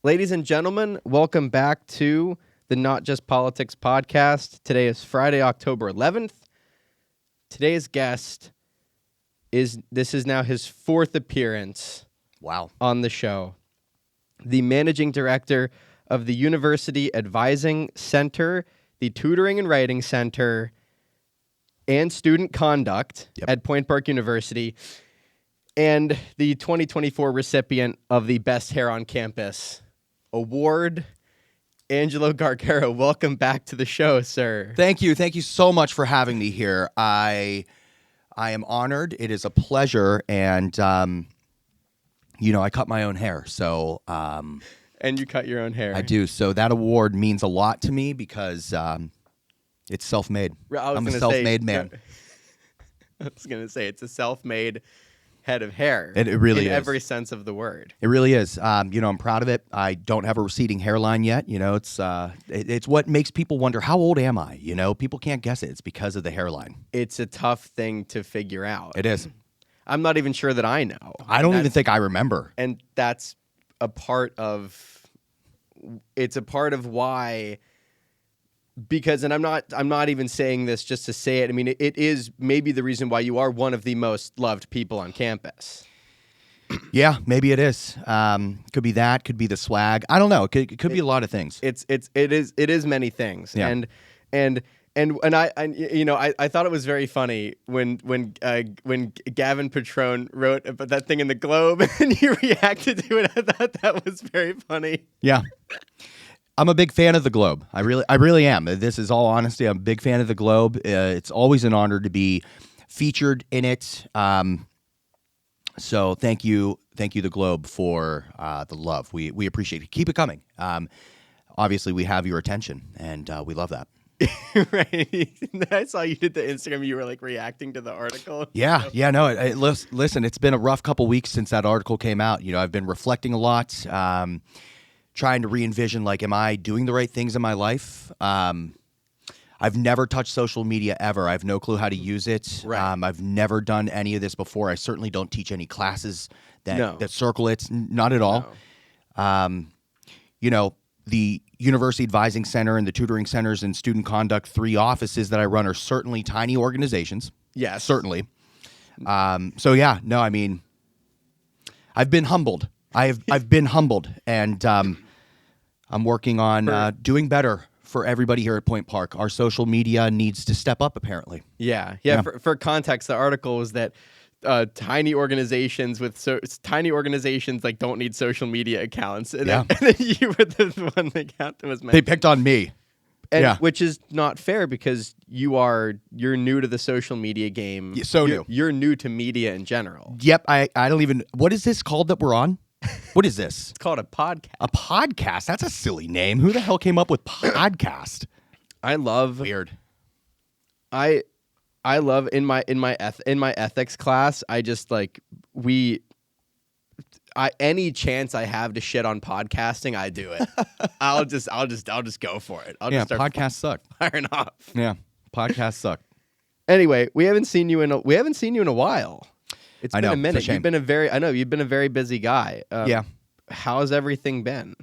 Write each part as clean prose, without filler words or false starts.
Ladies and gentlemen, welcome back to the Not Just Politics podcast. Today is Friday, October 11th. Today's guest is now his fourth appearance on the show. The managing director of the University Advising Center, the Tutoring and Writing Center, and Student Conduct at Point Park University, and the 2024 recipient of the Best Hair on Campus award, Angelo Gargaro. Welcome back to the show, sir. Thank you. Thank you so much for having me here. I am honored. It is a pleasure. And, I cut my own hair. So, and you cut your own hair. I do. So that award means a lot to me because it's self-made. I'm a self-made man. I was going to say, it's a self-made head of hair. It really is. In every sense of the word. It really is. I'm proud of it. I don't have a receding hairline yet. It's what makes people wonder, how old am I? People can't guess it. It's because of the hairline. It's a tough thing to figure out. It is. I'm not even sure that I know. I don't even think I remember. And that's a part of why, because, and I'm not even saying this just to say it. I mean, it is maybe the reason why you are one of the most loved people on campus. Yeah, maybe it is. Could be that. Could be the swag. I don't know. It could be a lot of things. It is many things. Yeah. And I thought it was very funny when Gavin Petrone wrote about that thing in the Globe and you reacted to it. I thought that was very funny. Yeah. I'm a big fan of the Globe. I really am. This is all honesty. I'm a big fan of the Globe. It's always an honor to be featured in it. So thank you, the Globe, for the love. We appreciate it. Keep it coming. Obviously, we have your attention, and we love that. Right. I saw you did the Instagram. You were like reacting to the article. Yeah. No. Listen, it's been a rough couple weeks since that article came out. I've been reflecting a lot. Trying to re-envision, am I doing the right things in my life? I've never touched social media ever. I have no clue how to use it. Right. I've never done any of this before. I certainly don't teach any classes that circle it. Not at all. No. The University Advising Center and the Tutoring Centers and Student Conduct, 3 offices that I run, are certainly tiny organizations. Yes. Certainly. I've been humbled. I've been humbled, and I'm working on doing better for everybody here at Point Park. Our social media needs to step up, apparently. Yeah. For context, the article was that tiny organizations don't need social media accounts, and then you were the one that got them as many. They picked on me. Which is not fair because you're new to the social media game. New. You're new to media in general. Yep. I don't even. What is this called that we're on? What is this? It's called a podcast. A podcast? That's a silly name. Who the hell came up with podcast? I love weird. I love in my ethics class. I just any chance I have to shit on podcasting, I do it. I'll just go for it. Podcasts suck. Firing off. Yeah, podcasts suck. Anyway, we haven't seen you in a while. It's been a minute. It's a shame. You've been a very busy guy. Yeah. How's everything been?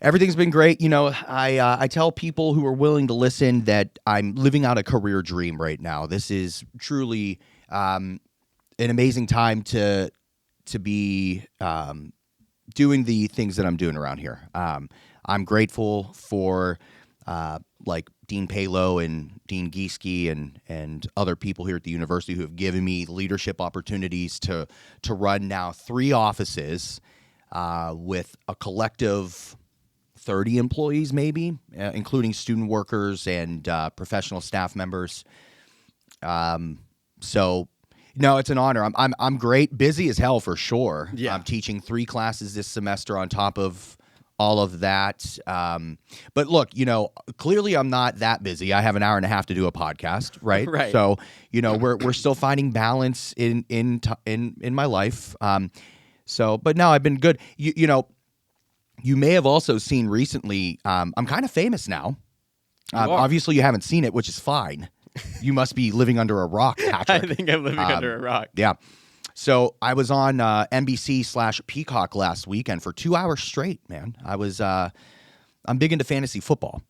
Everything's been great. I tell people who are willing to listen that I'm living out a career dream right now. This is truly an amazing time to be doing the things that I'm doing around here. I'm grateful for Dean Palo and Dean Gieske and other people here at the university who have given me leadership opportunities to run now 3 offices with a collective 30 employees, maybe, including student workers and professional staff members. So, no, it's an honor. I'm great, busy as hell for sure. Yeah. I'm teaching 3 classes this semester on top of all of that. But look, clearly I'm not that busy. I have an hour and a half to do a podcast, right? Right. So, we're still finding balance in my life. But no, I've been good. You may have also seen recently, I'm kind of famous now. Obviously, you haven't seen it, which is fine. You must be living under a rock, Patrick. I think I'm living under a rock. Yeah. So I was on NBC/Peacock last weekend for 2 hours straight, man. I'm big into fantasy football.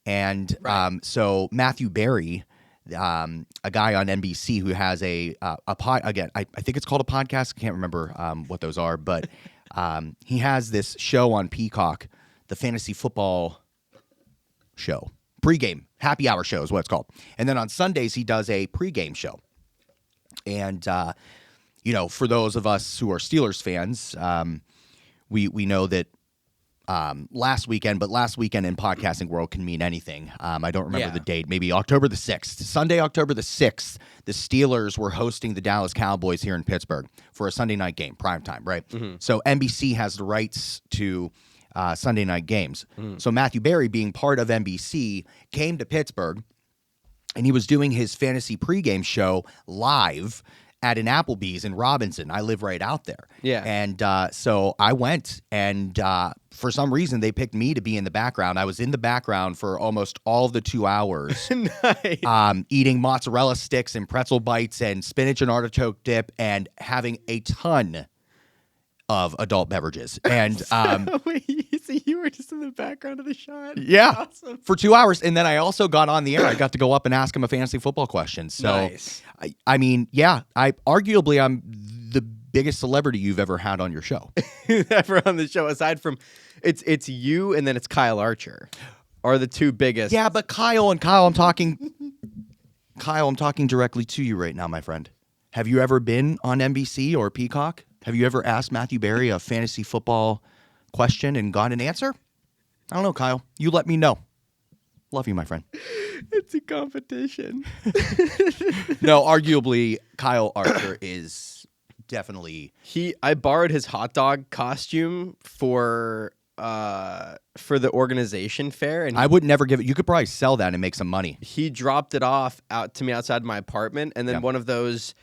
And so Matthew Berry, a guy on NBC who has a again, I think it's called a podcast. I can't remember what those are, but he has this show on Peacock, the fantasy football show, pregame happy hour show is what it's called. And then on Sundays he does a pregame show. And for those of us who are Steelers fans, we know that last weekend in podcasting world can mean anything. I don't remember the date, maybe October the 6th. Sunday, October the 6th, the Steelers were hosting the Dallas Cowboys here in Pittsburgh for a Sunday night game, primetime, right? Mm-hmm. So NBC has the rights to Sunday night games. Mm. So Matthew Berry, being part of NBC, came to Pittsburgh, and he was doing his fantasy pregame show live at an Applebee's in Robinson. I live right out there. Yeah. And so I went, and for some reason, they picked me to be in the background. I was in the background for almost all of the 2 hours. Nice. Eating mozzarella sticks and pretzel bites and spinach and artichoke dip and having a ton of adult beverages. And wait, so you were just in the background of the shot? Yeah. Awesome. For 2 hours. And then I also got on the air. I got to go up and ask him a fantasy football question. So, nice. I mean, yeah, I'm the biggest celebrity you've ever had on your show. Ever on the show, aside from it's you and then it's Kyle Archer are the two biggest. Yeah, but Kyle, I'm talking directly to you right now, my friend. Have you ever been on NBC or Peacock? Have you ever asked Matthew Berry a fantasy football question and got an answer? I don't know, Kyle. You let me know. Love you, my friend. It's a competition. No, arguably, Kyle Archer is definitely... I borrowed his hot dog costume for the organization fair, and I would never give it. You could probably sell that and make some money. He dropped it off out to me outside my apartment, and then one of those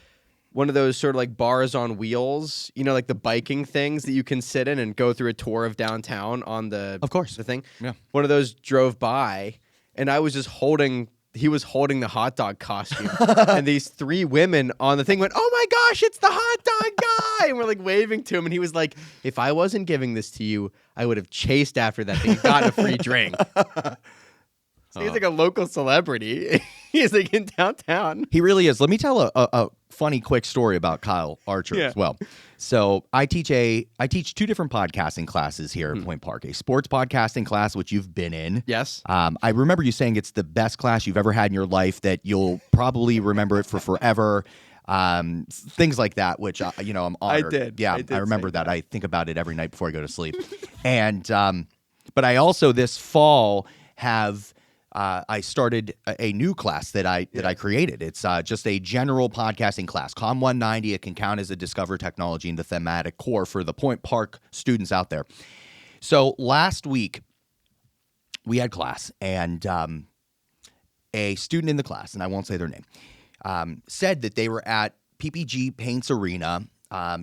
sort of like bars on wheels, like the biking things that you can sit in and go through a tour of downtown on the thing. Yeah. One of those drove by, and I was just he was holding the hot dog costume. And these three women on the thing went, "Oh my gosh, it's the hot dog guy!" And we're like waving to him, and he was like, "If I wasn't giving this to you, I would have chased after that thing and gotten a free drink." So he's like a local celebrity. He's like in downtown. He really is. Let me tell a funny quick story about Kyle Archer as well. So I teach two different podcasting classes here at Point Park. A sports podcasting class, which you've been in. Yes. I remember you saying it's the best class you've ever had in your life, that you'll probably remember it for forever. Things like that, which I'm honored. I did. Yeah, I remember that. I think about it every night before I go to sleep. And but I also this fall have I started a new class that I created. It's just a general podcasting class. Com 190. It can count as a Discover Technology in the thematic core for the Point Park students out there. So last week we had class, and a student in the class, and I won't say their name, said that they were at PPG Paints Arena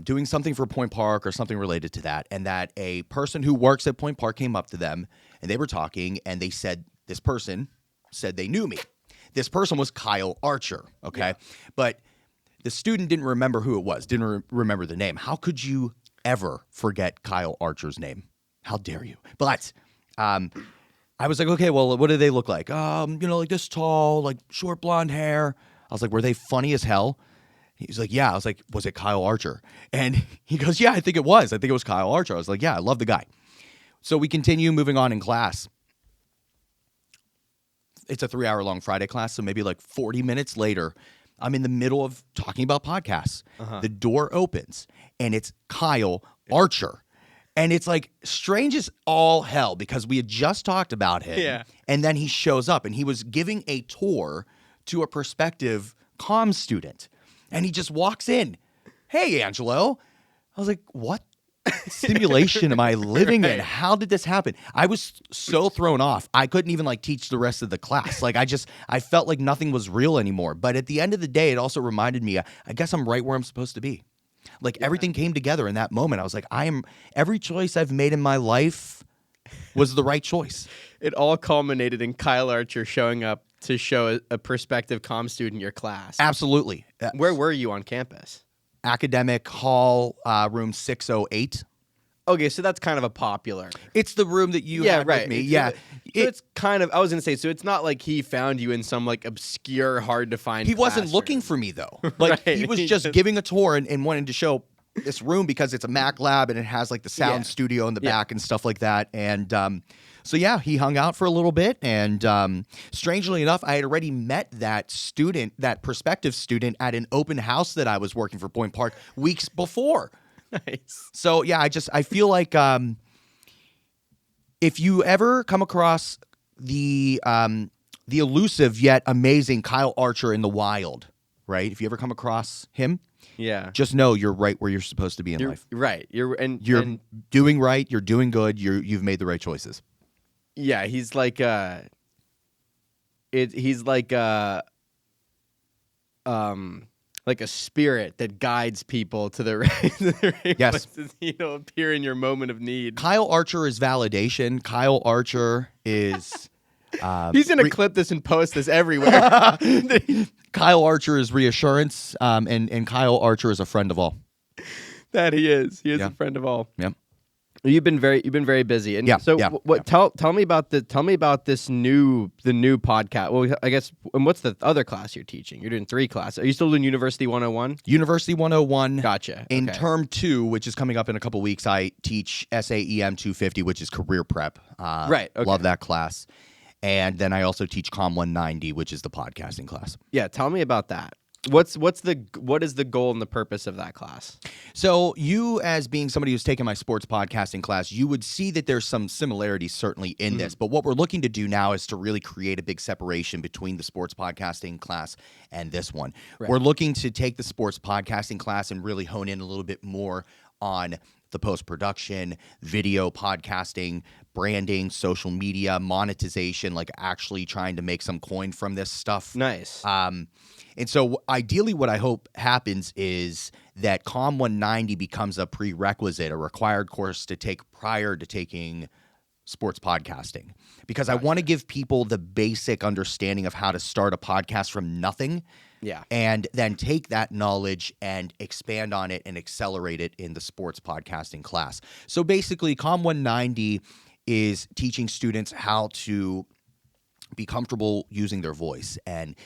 doing something for Point Park or something related to that, and that a person who works at Point Park came up to them, and they were talking, and they said, this person said they knew me. This person was Kyle Archer, okay? Yeah. But the student didn't remember who it was, didn't remember the name. How could you ever forget Kyle Archer's name? How dare you? But I was like, okay, well, what do they look like? Like this tall, like short blonde hair. I was like, were they funny as hell? He's like, yeah. I was like, was it Kyle Archer? And he goes, yeah, I think it was. I think it was Kyle Archer. I was like, yeah, I love the guy. So we continue moving on in class. It's a 3-hour-long Friday class, so maybe like 40 minutes later, I'm in the middle of talking about podcasts. Uh-huh. The door opens, and it's Kyle Archer. And it's like strange as all hell, because we had just talked about him. Yeah. And then he shows up, and he was giving a tour to a prospective comm student. And he just walks in. Hey, Angelo. I was like, what simulation am I living in? How did this happen? I was so thrown off. I couldn't even teach the rest of the class. I felt like nothing was real anymore. But at the end of the day, it also reminded me, I guess I'm right where I'm supposed to be. Everything came together in that moment. I was like, every choice I've made in my life was the right choice. It all culminated in Kyle Archer showing up to show a prospective comm student your class. Absolutely. Where were you on campus? Academic Hall, room 608. Okay, so that's kind of a popular. It's the room that you had with me. Yeah. So it's kind of, I was going to say, so it's not like he found you in some like obscure, hard to find He wasn't classroom. looking for me, though. Like, Right. he was just giving a tour and wanting to show this room because it's a Mac lab and it has like the sound studio in the back and stuff like that. And so, yeah, he hung out for a little bit. And strangely enough, I had already met that student, that prospective student, at an open house that I was working for Point Park weeks before. Nice. So, yeah, I feel like if you ever come across the elusive yet amazing Kyle Archer in the wild, right? If you ever come across him, Yeah. just know you're right where you're supposed to be in You're life. right. You're Doing right. You're doing good. You've made the right choices. Yeah, he's like he's like a spirit that guides people to the right Yes. places, appear in your moment of need. Kyle Archer is validation. Kyle Archer is He's gonna clip this and post this everywhere. Kyle Archer is reassurance. And Kyle Archer is a friend of all. That he is. He is a friend of all. Yep. You've been very busy, and tell me about this new podcast. Well, I guess, and what's the other class you're teaching? You're doing 3 classes. Are you still doing University 101? University 101. Gotcha. In Okay. term 2, which is coming up in a couple weeks, I teach SAEM 250, which is career prep. Right. Okay. Love that class. And then I also teach COM 190, which is the podcasting class. Yeah, tell me about that. What is the goal and the purpose of that class? So you, as being somebody who's taken my sports podcasting class, you would see that there's some similarities certainly in this. But what we're looking to do now is to really create a big separation between the sports podcasting class and this one. Right. We're looking to take the sports podcasting class and really hone in a little bit more on the post-production, video podcasting, branding, social media, monetization, like actually trying to make some coin from this stuff. Nice. And so ideally what I hope happens is that COM 190 becomes a prerequisite, a required course to take prior to taking sports podcasting. Because I want to give people the basic understanding of how to start a podcast from nothing. Yeah. And then take that knowledge and expand on it and accelerate it in the sports podcasting class. So basically, COM 190 is teaching students how to be comfortable using their voice and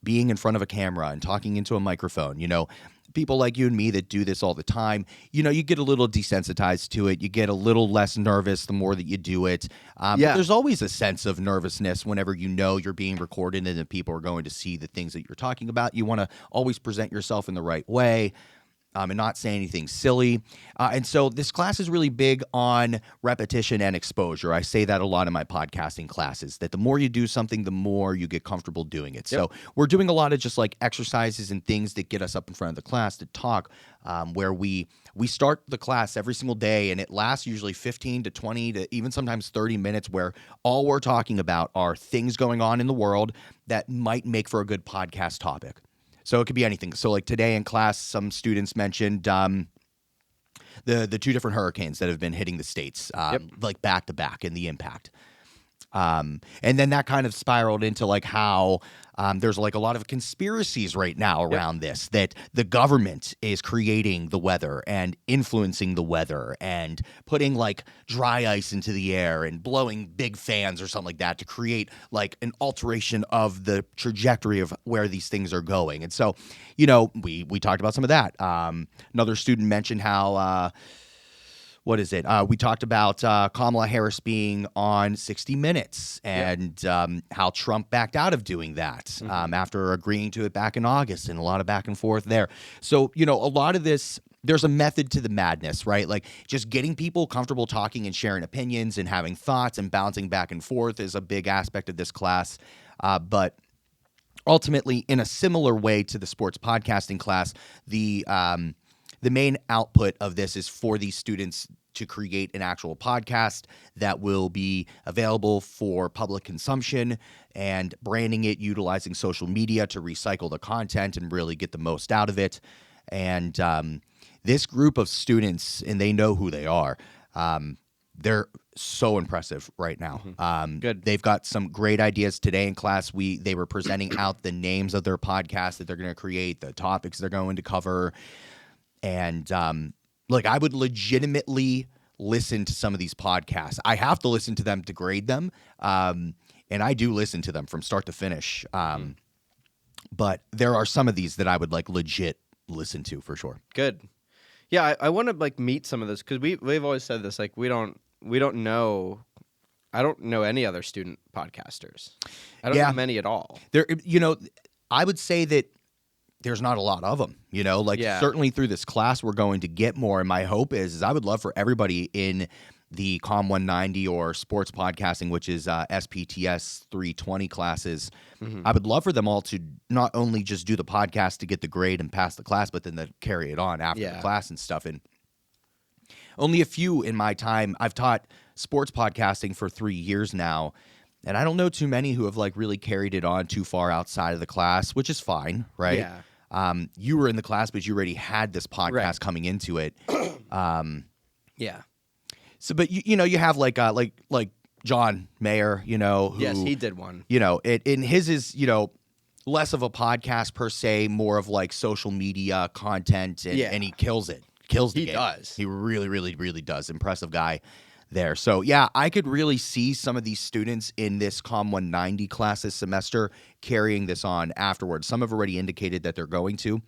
being in front of a camera and talking into a microphone. People like you and me that do this all the time, you get a little desensitized to it. You get a little less nervous the more that you do it. But there's always a sense of nervousness whenever you're being recorded and that people are going to see the things that you're talking about. You want to always present yourself in the right way. And not say anything silly. And so this class is really big on repetition and exposure. I say that a lot in my podcasting classes, that the more you do something, the more you get comfortable doing it. Yep. So we're doing a lot of just like exercises and things that get us up in front of the class to talk, where we start the class every single day, and it lasts usually 15 to 20 to even sometimes 30 minutes, where all we're talking about are things going on in the world that might make for a good podcast topic. So it could be anything. So like today in class, some students mentioned the 2 different hurricanes that have been hitting the States, like back to back, and the impact. And then that kind of spiraled into like how there's like a lot of conspiracies right now around this, that the government is creating the weather and influencing the weather and putting like dry ice into the air and blowing big fans or something like that to create like an alteration of the trajectory of where these things are going. And so, we talked about some of that. Another student mentioned how we talked about Kamala Harris being on 60 Minutes and how Trump backed out of doing that after agreeing to it back in August, and a lot of back and forth there. So, a lot of this, there's a method to the madness, right? Like just getting people comfortable talking and sharing opinions and having thoughts and bouncing back and forth is a big aspect of this class. But ultimately, in a similar way to the sports podcasting class, the main output of this is for these students to create an actual podcast that will be available for public consumption, and branding it, utilizing social media to recycle the content and really get the most out of it. And this group of students, and they know who they are, they're so impressive right now. Good. They've got some great ideas. Today in class, they were presenting out the names of their podcasts that they're going to create, the topics they're going to cover. And like I would legitimately listen to some of these podcasts. I have to listen to them to grade them. And I do listen to them from start to finish. But there are some of these that I would like legit listen to for sure. Good. Yeah, I want to like meet some of those because we've always said this, like we don't know. I don't know any other student podcasters. I don't know many at all. There, I would say that there's not a lot of them. Certainly through this class we're going to get more. And my hope is I would love for everybody in the Com 190 or sports podcasting, which is SPTS 320 classes. Mm-hmm. I would love for them all to not only just do the podcast to get the grade and pass the class, but then to carry it on after the class and stuff. And only a few in my time. I've taught sports podcasting for 3 years now, and I don't know too many who have like really carried it on too far outside of the class, which is fine, right? Yeah. You were in the class, but you already had this podcast coming into it. Yeah. So, but you have like John Mayer, who, yes, he did one. In his is less of a podcast per se, more of like social media content, and he kills it. He does. He really, really, really does. Impressive guy there. So yeah, I could really see some of these students in this Com 190 class this semester carrying this on afterwards. Some have already indicated that they're going to,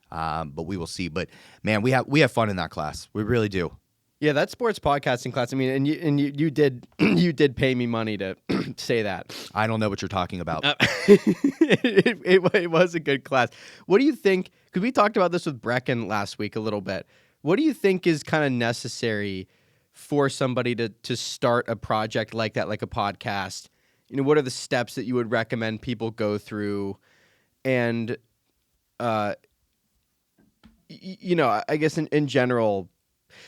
but we will see. But man, we have fun in that class. We really do. Yeah, that sports podcasting class. I mean, and you did you did pay me money to say that. I don't know what you're talking about. It was a good class. What do you think? Because we talked about this with Brecken last week a little bit. What do you think is kind of necessary for somebody to start a project like that, like a podcast? What are the steps that you would recommend people go through? And, I guess in general.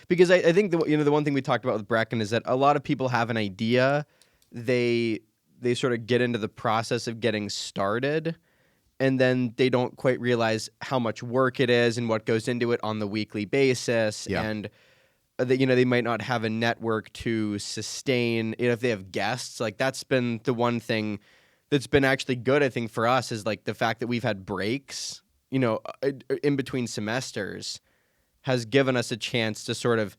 Because I think the one thing we talked about with Brecken is that a lot of people have an idea, they sort of get into the process of getting started, and then they don't quite realize how much work it is and what goes into it on the weekly basis, and that they might not have a network to sustain if they have guests. Like that's been the one thing that's been actually good, I think, for us is like the fact that we've had breaks, in between semesters, has given us a chance to sort of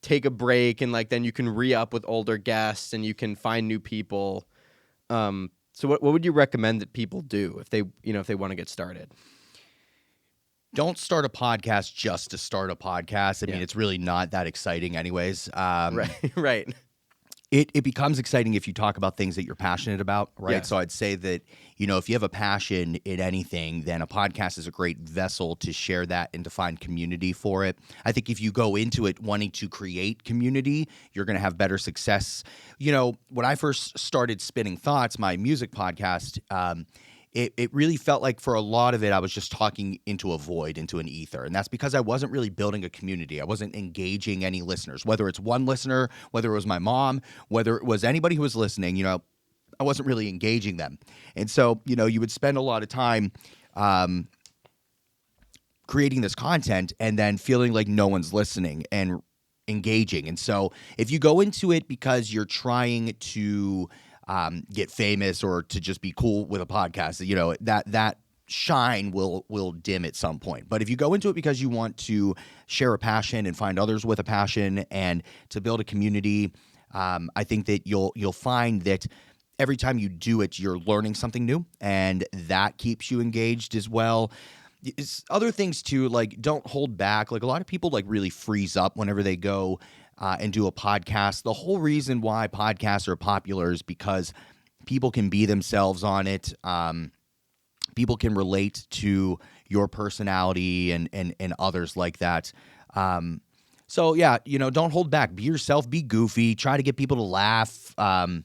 take a break and like then you can re-up with older guests and you can find new people. So what would you recommend that people do if they want to get started? Don't start a podcast just to start a podcast. I mean, it's really not that exciting anyways. Right. It becomes exciting if you talk about things that you're passionate about, right? Yeah. So I'd say that, if you have a passion in anything, then a podcast is a great vessel to share that and to find community for it. I think if you go into it wanting to create community, you're going to have better success. When I first started Spinning Thoughts, my music podcast, it really felt like for a lot of it, I was just talking into a void, into an ether. And that's because I wasn't really building a community. I wasn't engaging any listeners, whether it's one listener, whether it was my mom, whether it was anybody who was listening, I wasn't really engaging them. And so, you would spend a lot of time creating this content and then feeling like no one's listening and engaging. And so if you go into it because you're trying to get famous or to just be cool with a podcast, that shine will dim at some point. But if you go into it because you want to share a passion and find others with a passion and to build a community, I think that you'll find that every time you do it, you're learning something new, and that keeps you engaged as well. It's other things too, like don't hold back. Like a lot of people like really freeze up whenever they go and do a podcast. The whole reason why podcasts are popular is because people can be themselves on it. People can relate to your personality and others like that. So yeah, don't hold back. Be yourself. Be goofy. Try to get people to laugh. And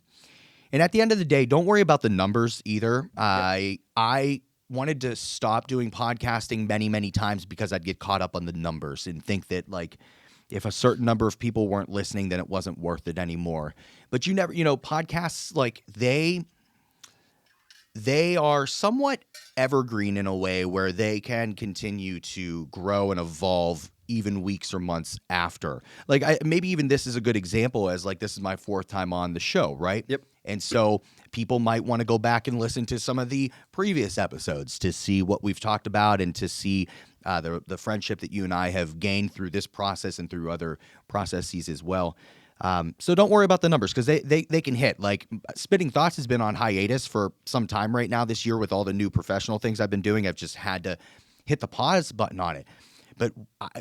at the end of the day, don't worry about the numbers either. I wanted to stop doing podcasting many, many times because I'd get caught up on the numbers and think that like if a certain number of people weren't listening, then it wasn't worth it anymore. But you never, podcasts, like they are somewhat evergreen in a way where they can continue to grow and evolve even weeks or months after. Like maybe even this is a good example as like this is my 4th time on the show, right? Yep. And so people might want to go back and listen to some of the previous episodes to see what we've talked about and to see, the friendship that you and I have gained through this process and through other processes as well. So don't worry about the numbers because they can hit. Like Spitting Thoughts has been on hiatus for some time right now this year with all the new professional things I've been doing. I've just had to hit the pause button on it. But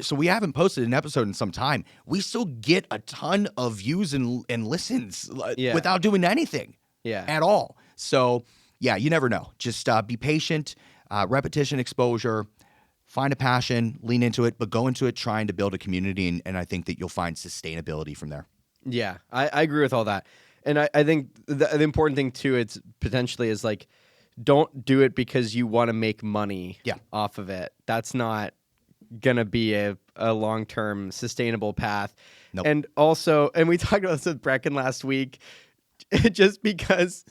so we haven't posted an episode in some time. We still get a ton of views and listens without doing anything at all. So yeah, you never know. Just be patient, repetition, exposure, find a passion, lean into it, but go into it trying to build a community. And I think that you'll find sustainability from there. Yeah, I agree with all that. And I think the important thing too, it's potentially is like, don't do it because you want to make money off of it. That's not going to be a long-term sustainable path. Nope. And also, and we talked about this with Brecken last week, just because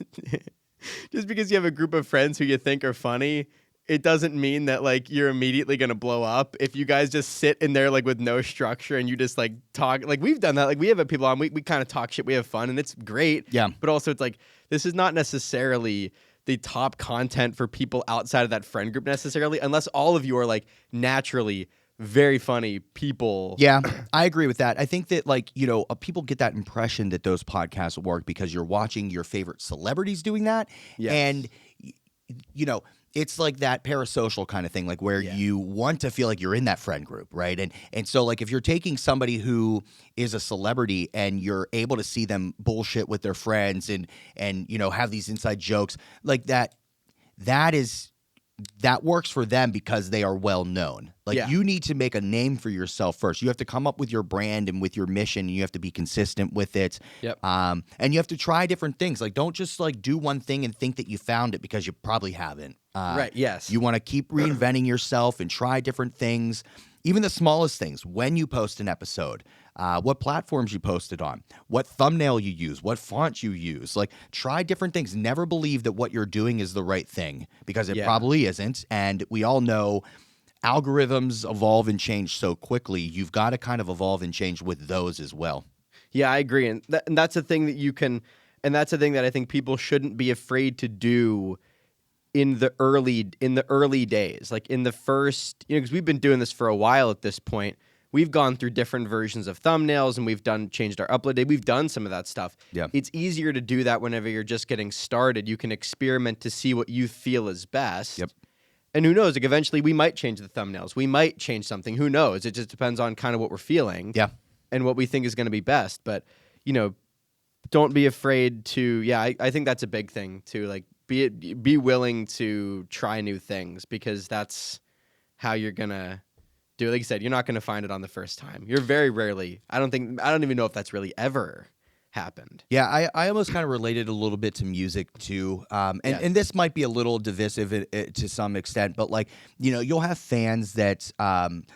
you have a group of friends who you think are funny, it doesn't mean that like you're immediately going to blow up. If you guys just sit in there like with no structure and you just like talk, like we've done that. Like we have people on, we kind of talk shit, we have fun and it's great. Yeah. But also it's like, this is not necessarily the top content for people outside of that friend group necessarily, unless all of you are like naturally very funny people. Yeah, I agree with that. I think that like, people get that impression that those podcasts work because you're watching your favorite celebrities doing that. Yes. And, it's like that parasocial kind of thing, like where you want to feel like you're in that friend group, right? And so like if you're taking somebody who is a celebrity and you're able to see them bullshit with their friends and have these inside jokes like that works for them because they are well known. Like you need to make a name for yourself first. You have to come up with your brand and with your mission, and you have to be consistent with it. Yep. And you have to try different things. Like don't just like do one thing and think that you found it because you probably haven't. Right. Yes. You want to keep reinventing yourself and try different things. Even the smallest things, when you post an episode, what platforms you post it on, what thumbnail you use, what font you use. Like, try different things. Never believe that what you're doing is the right thing because it probably isn't. And we all know algorithms evolve and change so quickly. You've got to kind of evolve and change with those as well. Yeah, I agree. And that's a thing that you can – and that's a thing that I think people shouldn't be afraid to do in the early days, like in the first, because we've been doing this for a while at this point. We've gone through different versions of thumbnails and we've changed our upload date. We've done some of that stuff. Yeah. It's easier to do that whenever you're just getting started. You can experiment to see what you feel is best. Yep. And who knows, like eventually we might change the thumbnails. We might change something. Who knows? It just depends on kind of what we're feeling. Yeah. And what we think is going to be best. But, don't be afraid to, I think that's a big thing too. Like, be willing to try new things because that's how you're going to do it. Like you said, you're not going to find it on the first time. You're very rarely. I don't even know if that's really ever happened. Yeah, I almost kind of related a little bit to music too. And this might be a little divisive to some extent, but like, you'll have fans that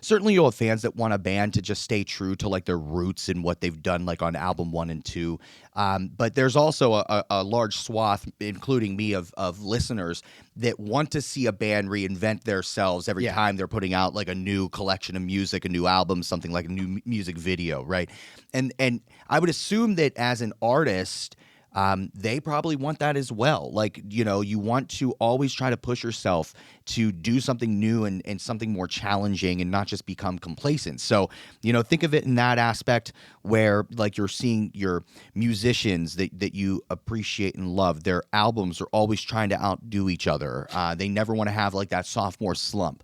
certainly you'll have fans that want a band to just stay true to like their roots and what they've done like on album 1 and 2. But there's also a large swath, including me, of listeners that want to see a band reinvent themselves every time they're putting out like a new collection of music, a new album, something like a new music video, right? And I would assume that as an artist, they probably want that as well. Like, you want to always try to push yourself to do something new and something more challenging and not just become complacent. So, think of it in that aspect where like you're seeing your musicians that you appreciate and love, their albums are always trying to outdo each other. They never want to have like that sophomore slump.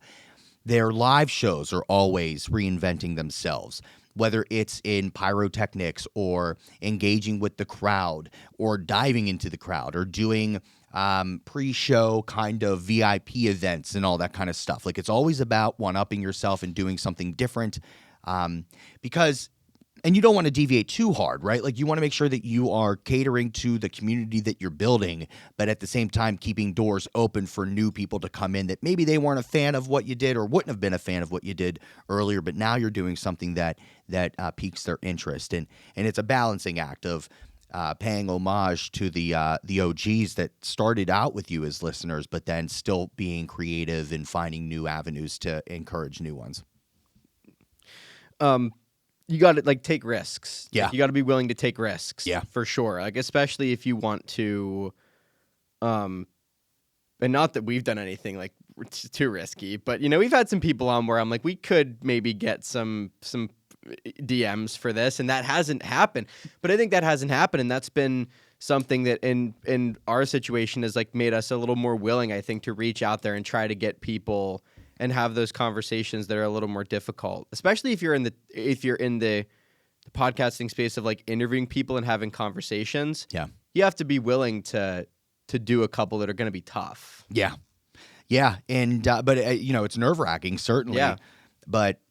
Their live shows are always reinventing themselves, whether it's in pyrotechnics or engaging with the crowd or diving into the crowd or doing pre-show kind of VIP events and all that kind of stuff. Like, it's always about one-upping yourself and doing something different because – and you don't want to deviate too hard, right? Like, you want to make sure that you are catering to the community that you're building, but at the same time keeping doors open for new people to come in that maybe they weren't a fan of what you did or wouldn't have been a fan of what you did earlier, but now you're doing something that piques their interest. And it's a balancing act of paying homage to the OGs that started out with you as listeners, but then still being creative and finding new avenues to encourage new ones. You got to like take risks. Yeah. Like, you got to be willing to take risks. Yeah. For sure. Like, especially if you want to, and not that we've done anything like too risky. But we've had some people on where I'm like, we could maybe get some DMs for this, and that hasn't happened. But I think that hasn't happened, and that's been something that in our situation has like made us a little more willing, I think, to reach out there and try to get people and have those conversations that are a little more difficult, especially if you're in the podcasting space of like interviewing people and having conversations. Yeah. You have to be willing to do a couple that are going to be tough. Yeah. Yeah. And, but it's nerve-wracking, certainly. Yeah. But,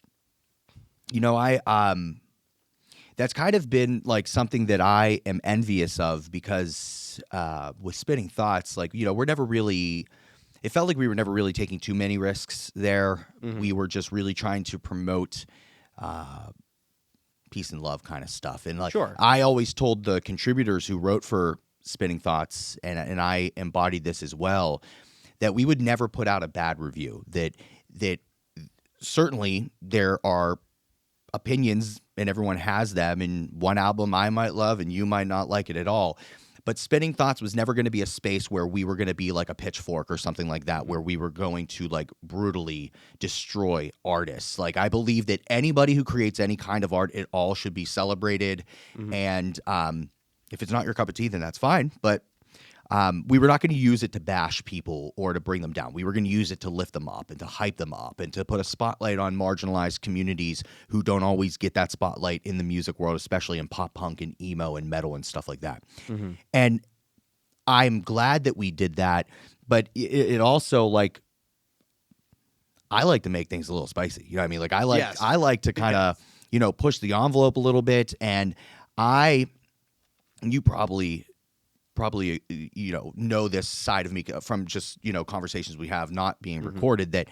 that's kind of been like something that I am envious of because with Spinning Thoughts, like, we're never really, it felt like we were never really taking too many risks there. Mm-hmm. We were just really trying to promote peace and love kind of stuff. And like, Sure. I always told the contributors who wrote for Spinning Thoughts, and I embodied this as well, that we would never put out a bad review. That certainly there are opinions and everyone has them, and one album I might love and you might not like it at all. But Spinning Thoughts was never going to be a space where we were going to be like a pitchfork or something like that, where we were going to like brutally destroy artists. Like, I believe that anybody who creates any kind of art, it all should be celebrated. Mm-hmm. And if it's not your cup of tea, then that's fine. But we were not going to use it to bash people or to bring them down. We were going to use it to lift them up and to hype them up and to put a spotlight on marginalized communities who don't always get that spotlight in the music world, especially in pop punk and emo and metal and stuff like that. Mm-hmm. And I'm glad that we did that, but it also, like, I like to make things a little spicy. You know what I mean? Like, I like to kind of, push the envelope a little bit. And you probably know this side of me from just conversations we have not being recorded, that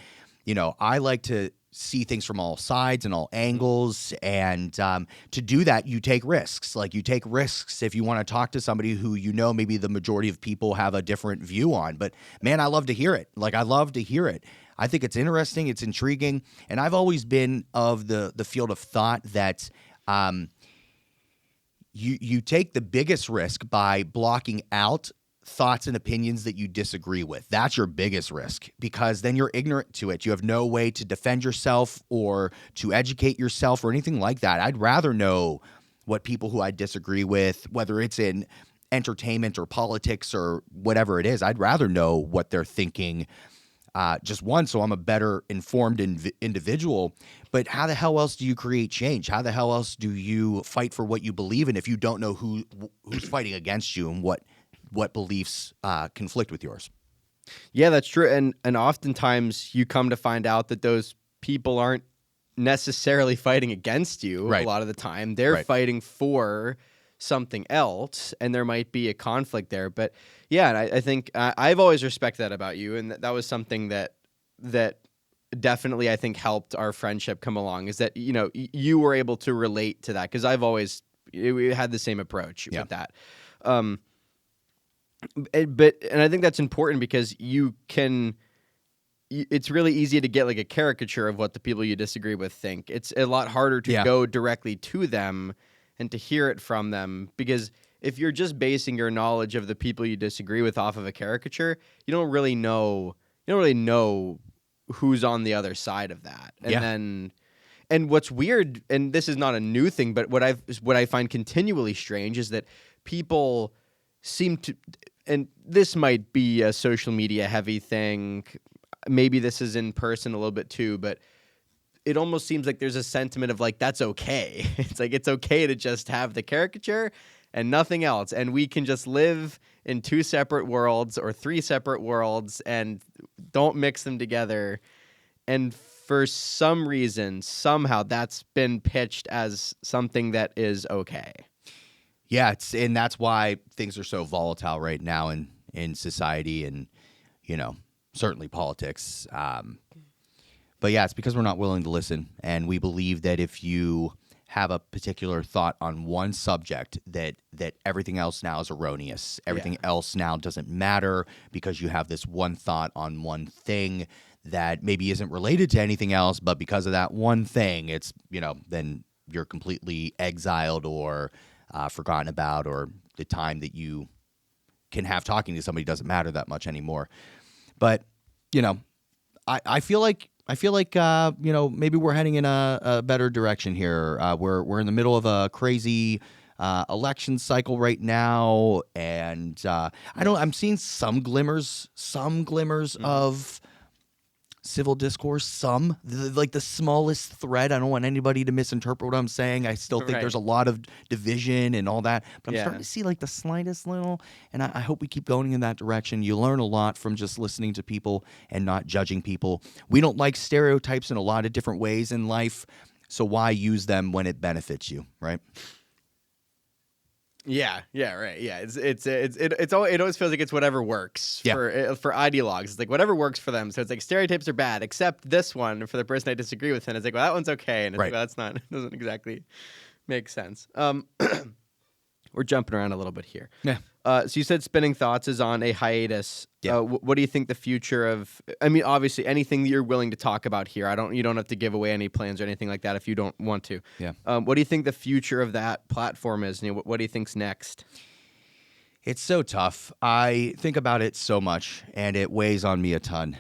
I like to see things from all sides and all angles, and to do that you take risks. Like, you take risks if you want to talk to somebody who maybe the majority of people have a different view on. But man, I love to hear it. Like, I love to hear it. I think it's interesting, it's intriguing, and I've always been of the field of thought that You take the biggest risk by blocking out thoughts and opinions that you disagree with. That's your biggest risk, because then you're ignorant to it. You have no way to defend yourself or to educate yourself or anything like that. I'd rather know what people who I disagree with, whether it's in entertainment or politics or whatever it is, I'd rather know what they're thinking. Just one, so I'm a better informed individual. But how the hell else do you create change? How the hell else do you fight for what you believe in if you don't know who's fighting against you and what beliefs conflict with yours? Yeah, that's true. And oftentimes you come to find out that those people aren't necessarily fighting against you. Right. A lot of the time. They're fighting for something else, and there might be a conflict there. But yeah, and I think I've always respected that about you, and that was something that definitely I think helped our friendship come along, is that you were able to relate to that, because we had the same approach with that. But I think that's important, because it's really easy to get like a caricature of what the people you disagree with think. It's a lot harder to go directly to them and to hear it from them, because if you're just basing your knowledge of the people you disagree with off of a caricature, you don't really know who's on the other side of that. And what's weird, and this is not a new thing, but what I find continually strange is that people seem to, and this might be a social media heavy thing, maybe this is in person a little bit too, but it almost seems like there's a sentiment of like, that's okay. It's like, it's okay to just have the caricature and nothing else. And we can just live in 2 separate worlds or 3 separate worlds and don't mix them together. And for some reason, somehow that's been pitched as something that is okay. Yeah, and that's why things are so volatile right now in society and, certainly politics. But yeah, it's because we're not willing to listen, and we believe that if you have a particular thought on one subject, that everything else now is erroneous. Everything else now doesn't matter because you have this one thought on one thing that maybe isn't related to anything else, but because of that one thing, it's, then you're completely exiled or forgotten about, or the time that you can have talking to somebody doesn't matter that much anymore. But, I feel like maybe we're heading in a better direction here. We're in the middle of a crazy election cycle right now, and I'm seeing some glimmers of civil discourse, like the smallest thread. I don't want anybody to misinterpret what I'm saying. I still think there's a lot of division and all that, but I'm starting to see like the slightest little, and I hope we keep going in that direction. You learn a lot from just listening to people and not judging people. We don't like stereotypes in a lot of different ways in life, so why use them when it benefits you, right? Yeah, right. Yeah, it always feels like it's whatever works for ideologues. It's like whatever works for them. So it's like stereotypes are bad, except this one for the person I disagree with. And it's like, well, that one's okay, and it's like, well, that's not. It doesn't exactly make sense. We're jumping around a little bit here. Yeah. So you said Spinning Thoughts is on a hiatus. Yeah. What do you think the future of? I mean, obviously, anything that you're willing to talk about here. You don't have to give away any plans or anything like that if you don't want to. Yeah. What do you think the future of that platform is? And what do you think's next? It's so tough. I think about it so much, and it weighs on me a ton.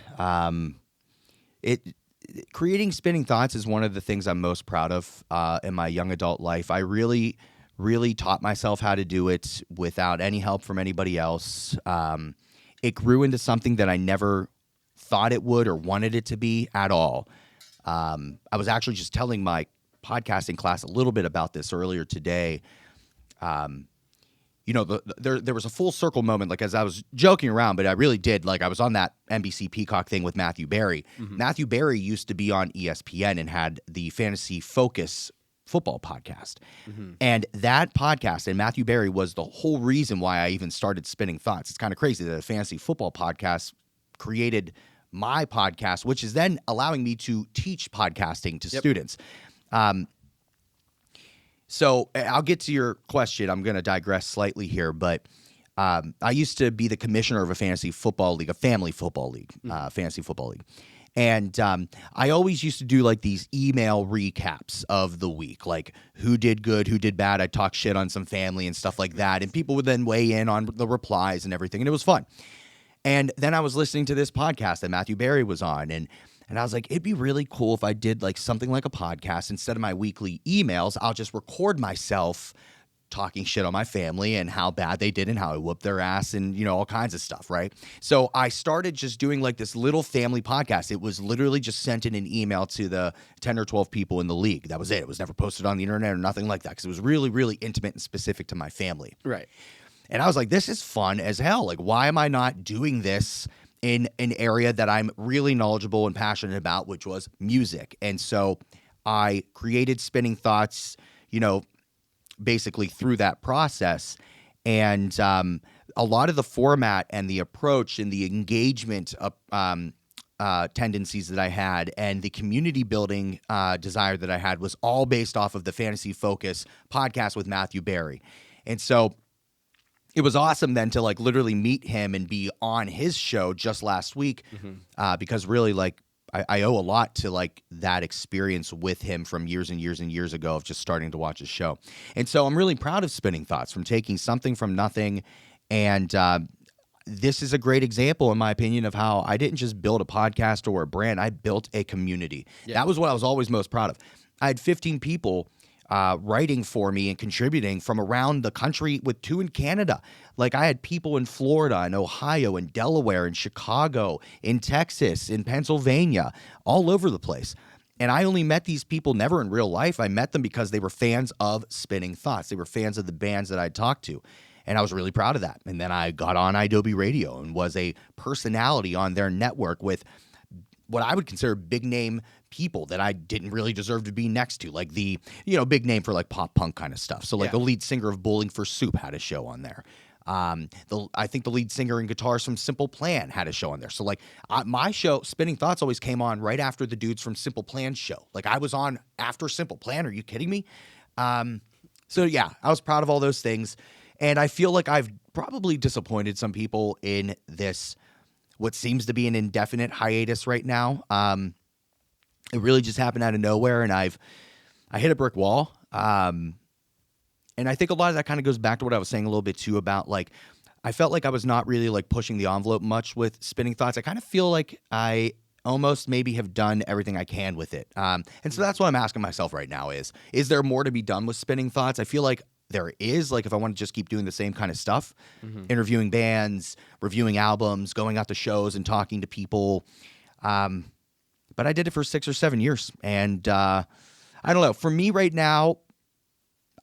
Creating Spinning Thoughts is one of the things I'm most proud of in my young adult life. I really taught myself how to do it without any help from anybody else. It grew into something that I never thought it would or wanted it to be at all. I was actually just telling my podcasting class a little bit about this earlier today. There was a full circle moment, like as I was joking around, but I really did. Like I was on that NBC Peacock thing with Matthew Berry. Mm-hmm. Matthew Berry used to be on ESPN and had the Fantasy Focus football podcast. Mm-hmm. And that podcast, and Matthew Berry was the whole reason why I even started Spinning Thoughts. It's kind of crazy that a fantasy football podcast created my podcast, which is then allowing me to teach podcasting to students. So I'll get to your question. I'm going to digress slightly here, but I used to be the commissioner of a fantasy football league, a family football league, fantasy football league. And I always used to do like these email recaps of the week, like who did good, who did bad. I'd talk shit on some family and stuff like that. And people would then weigh in on the replies and everything. And it was fun. And then I was listening to this podcast that Matthew Berry was on. And I was like, it'd be really cool if I did like something like a podcast. Instead of my weekly emails, I'll just record myself talking shit on my family and how bad they did and how I whooped their ass and, all kinds of stuff, right? So I started just doing like this little family podcast. It was literally just sent in an email to the 10 or 12 people in the league. That was it. It was never posted on the internet or nothing like that because it was really, really intimate and specific to my family. Right. And I was like, this is fun as hell. Like, why am I not doing this in an area that I'm really knowledgeable and passionate about, which was music? And so I created Spinning Thoughts, basically through that process. And a lot of the format and the approach and the engagement tendencies that I had and the community building desire that I had was all based off of the Fantasy Focus podcast with Matthew Berry. And so it was awesome then to like literally meet him and be on his show just last week because really like I owe a lot to like that experience with him from years and years and years ago of just starting to watch his show. And so I'm really proud of Spinning Thoughts from taking something from nothing. And this is a great example, in my opinion, of how I didn't just build a podcast or a brand. I built a community. Yeah. That was what I was always most proud of. I had 15 people writing for me and contributing from around the country with 2 in Canada. Like I had people in Florida and Ohio and Delaware and Chicago, in Texas, in Pennsylvania, all over the place. And I only met these people never in real life. I met them because they were fans of Spinning Thoughts. They were fans of the bands that I'd talked to. And I was really proud of that. And then I got on Adobe Radio and was a personality on their network with what I would consider big name people that I didn't really deserve to be next to, like the, big name for like pop punk kind of stuff. So like the lead singer of Bowling for Soup had a show on there. I think the lead singer and guitars from Simple Plan had a show on there. So like my show, Spinning Thoughts, always came on right after the dudes from Simple Plan's show. Like I was on after Simple Plan. Are you kidding me? So yeah, I was proud of all those things. And I feel like I've probably disappointed some people in this, what seems to be an indefinite hiatus right now. It really just happened out of nowhere, and I hit a brick wall. And I think a lot of that kind of goes back to what I was saying a little bit too about like, I felt like I was not really like pushing the envelope much with Spinning Thoughts. I kind of feel like I almost maybe have done everything I can with it. And so that's what I'm asking myself right now is there more to be done with spinning thoughts? I feel like there is, like if I want to just keep doing the same kind of stuff, interviewing bands, reviewing albums, going out to shows and talking to people. But I did it for 6 or 7 years. And I don't know. For me right now,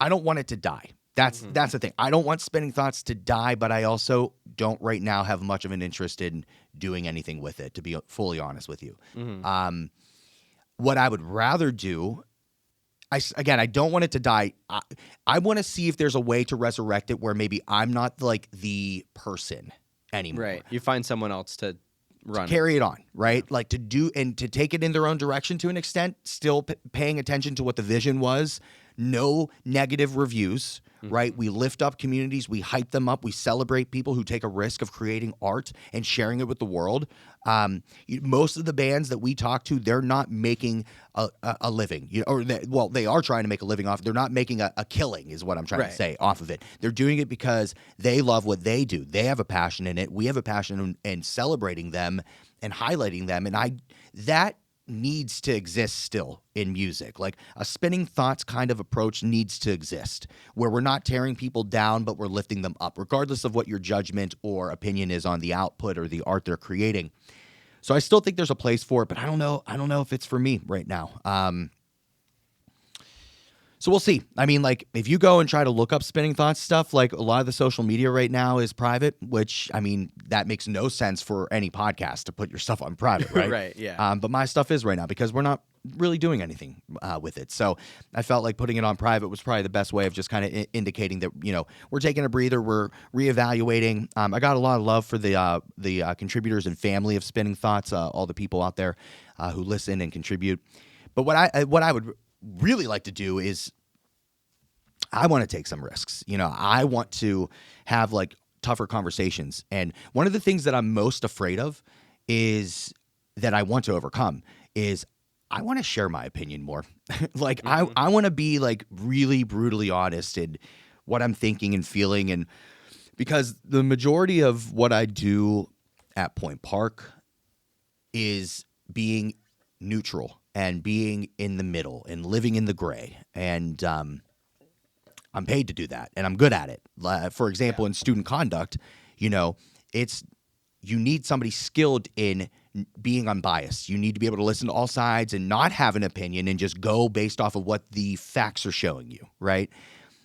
I don't want it to die. That's the thing. I don't want spinning thoughts to die, but I also don't right now have much of an interest in doing anything with it, to be fully honest with you. What I would rather do, I don't want it to die. I want to see if there's a way to resurrect it where maybe I'm not like the person anymore. Right. You find someone else to run. Carry it on, right? Like to do and to take it in their own direction to an extent, still paying attention to what the vision was. No negative reviews, right? We lift up communities. We hype them up. We celebrate people who take a risk of creating art and sharing it with the world. Most of the bands that we talk to, they're not making a living, they are trying to make a living off. They're not making a killing is what I'm trying to say off of it. They're doing it because they love what they do. They have a passion in it. We have a passion in celebrating them and highlighting them. And that needs to exist still in music. Like a spinning thoughts kind of approach needs to exist where we're not tearing people down, but we're lifting them up, regardless of what your judgment or opinion is on the output or the art they're creating. So I still think there's a place for it, but I don't know if it's for me right now. So we'll see. I mean, like if you go and try to look up spinning thoughts stuff, like a lot of the social media right now is private, which I mean, that makes no sense for any podcast to put your stuff on private, right? Right, yeah. But my stuff is right now because we're not really doing anything with it. So I felt like putting it on private was probably the best way of just kind of indicating that, we're taking a breather, we're reevaluating. I got a lot of love for the contributors and family of Spinning Thoughts, all the people out there who listen and contribute. But what I would really like to do is I want to take some risks. I want to have like tougher conversations. And one of the things that I'm most afraid of is that I want to overcome is I want to share my opinion more. Like I want to be like really brutally honest in what I'm thinking and feeling. And because the majority of what I do at Point Park is being neutral and being in the middle and living in the gray. And I'm paid to do that, and I'm good at it. For example, in student conduct, you need somebody skilled in being unbiased. You need to be able to listen to all sides and not have an opinion and just go based off of what the facts are showing you, right?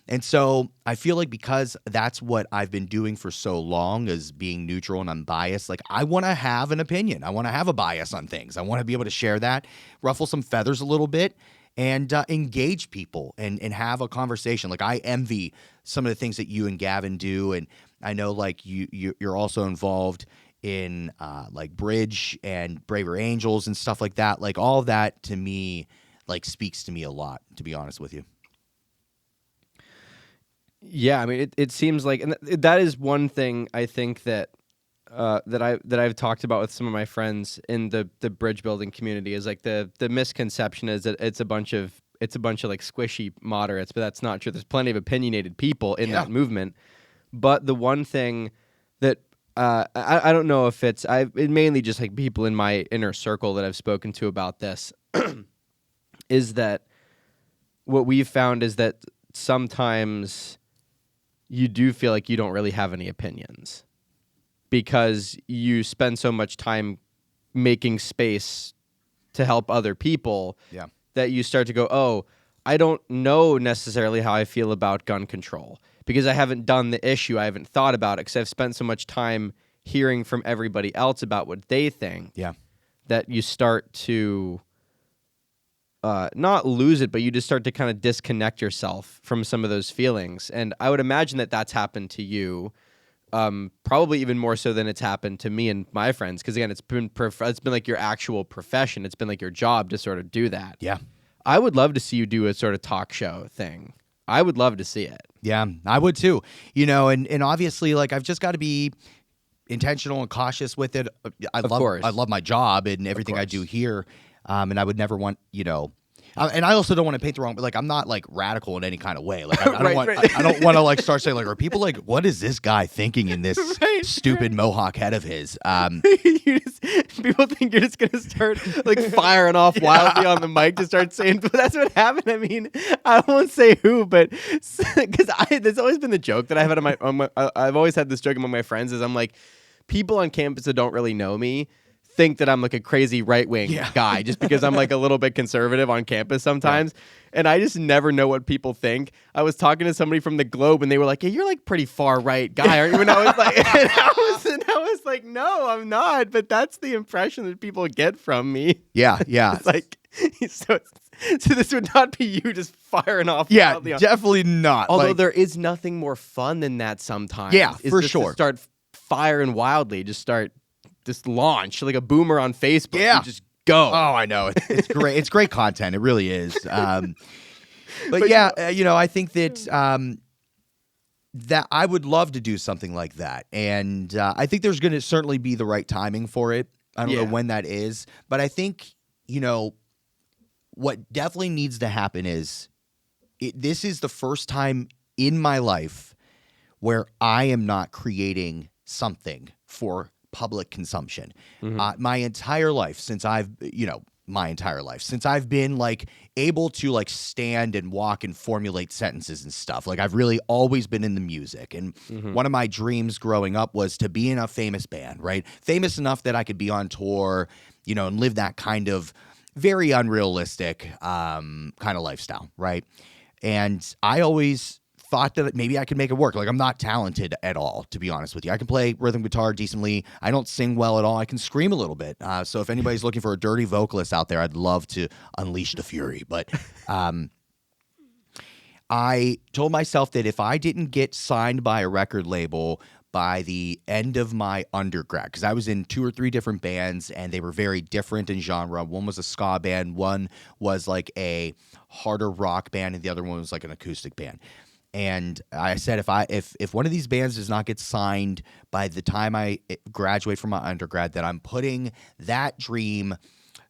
And so I feel like because that's what I've been doing for so long is being neutral and unbiased, like I want to have an opinion. I want to have a bias on things. I want to be able to share that, ruffle some feathers a little bit, and engage people and have a conversation. Like I envy some of the things that you and Gavin do. And I know like you're also involved in like Bridge and Braver Angels and stuff like that. Like all of that to me, like speaks to me a lot, to be honest with you. Yeah, I mean, it seems like, and that is one thing I think that I've talked about with some of my friends in the bridge building community is like the misconception is that it's a bunch of like squishy moderates, but that's not true. There's plenty of opinionated people in that movement. But the one thing that I don't know if it mainly just like people in my inner circle that I've spoken to about this is that what we've found is that sometimes you do feel like you don't really have any opinions because you spend so much time making space to help other people that you start to go, oh, I don't know necessarily how I feel about gun control because I haven't done the issue. I haven't thought about it because I've spent so much time hearing from everybody else about what they think that you start to not lose it, but you just start to kind of disconnect yourself from some of those feelings. And I would imagine that that's happened to you, probably even more so than it's happened to me and my friends. Because again, it's been like your actual profession. It's been like your job to sort of do that. Yeah, I would love to see you do a sort of talk show thing. I would love to see it. Yeah, I would too. And obviously, like I've just got to be intentional and cautious with it. I love my job and everything I do here. And I would never want, And I also don't want to paint the wrong, but like I'm not like radical in any kind of way. Like I don't Right, want, right. I don't want to like start saying like, are people like, what is this guy thinking in this Right, stupid mohawk head of his? People think you're just gonna start like firing off wildly on the mic to start saying. But that's what happened. I mean, I won't say who, but because there's always been the joke that I've had I've always had this joke among my friends is I'm like, people on campus that don't really know me think that I'm like a crazy right wing guy just because I'm like a little bit conservative on campus sometimes. Yeah. And I just never know what people think. I was talking to somebody from the Globe and they were like, hey, you're like pretty far right guy, aren't you? And I was like, and I was like, no, I'm not. But that's the impression that people get from me. Yeah. Yeah. It's like, so this would not be you just firing off. Yeah, definitely not. Although like, there is nothing more fun than that sometimes. Yeah, for just sure. To start firing wildly, just launch like a boomer on Facebook. Yeah. You just go. Oh, I know. It's great. It's great content. It really is. But yeah, you know, I think that that I would love to do something like that. And I think there's going to certainly be the right timing for it. I don't know when that is. But I think, you know, what definitely needs to happen is this is the first time in my life where I am not creating something for public consumption. My entire life since I've been like able to like stand and walk and formulate sentences and stuff. Like I've really always been in the music. And one of my dreams growing up was to be in a famous band, right? Famous enough that I could be on tour, you know, and live that kind of very unrealistic kind of lifestyle, right? And I always thought that maybe I could make it work. Like I'm not talented at all, to be honest with you. I can play rhythm guitar decently. I don't sing well at all. I can scream a little bit. So if anybody's looking for a dirty vocalist out there, I'd love to unleash the fury. But I told myself that if I didn't get signed by a record label by the end of my undergrad, because I was in 2 or 3 different bands and they were very different in genre. One was a ska band, one was like a harder rock band, and the other one was like an acoustic band. And I said, if one of these bands does not get signed by the time I graduate from my undergrad, that I'm putting that dream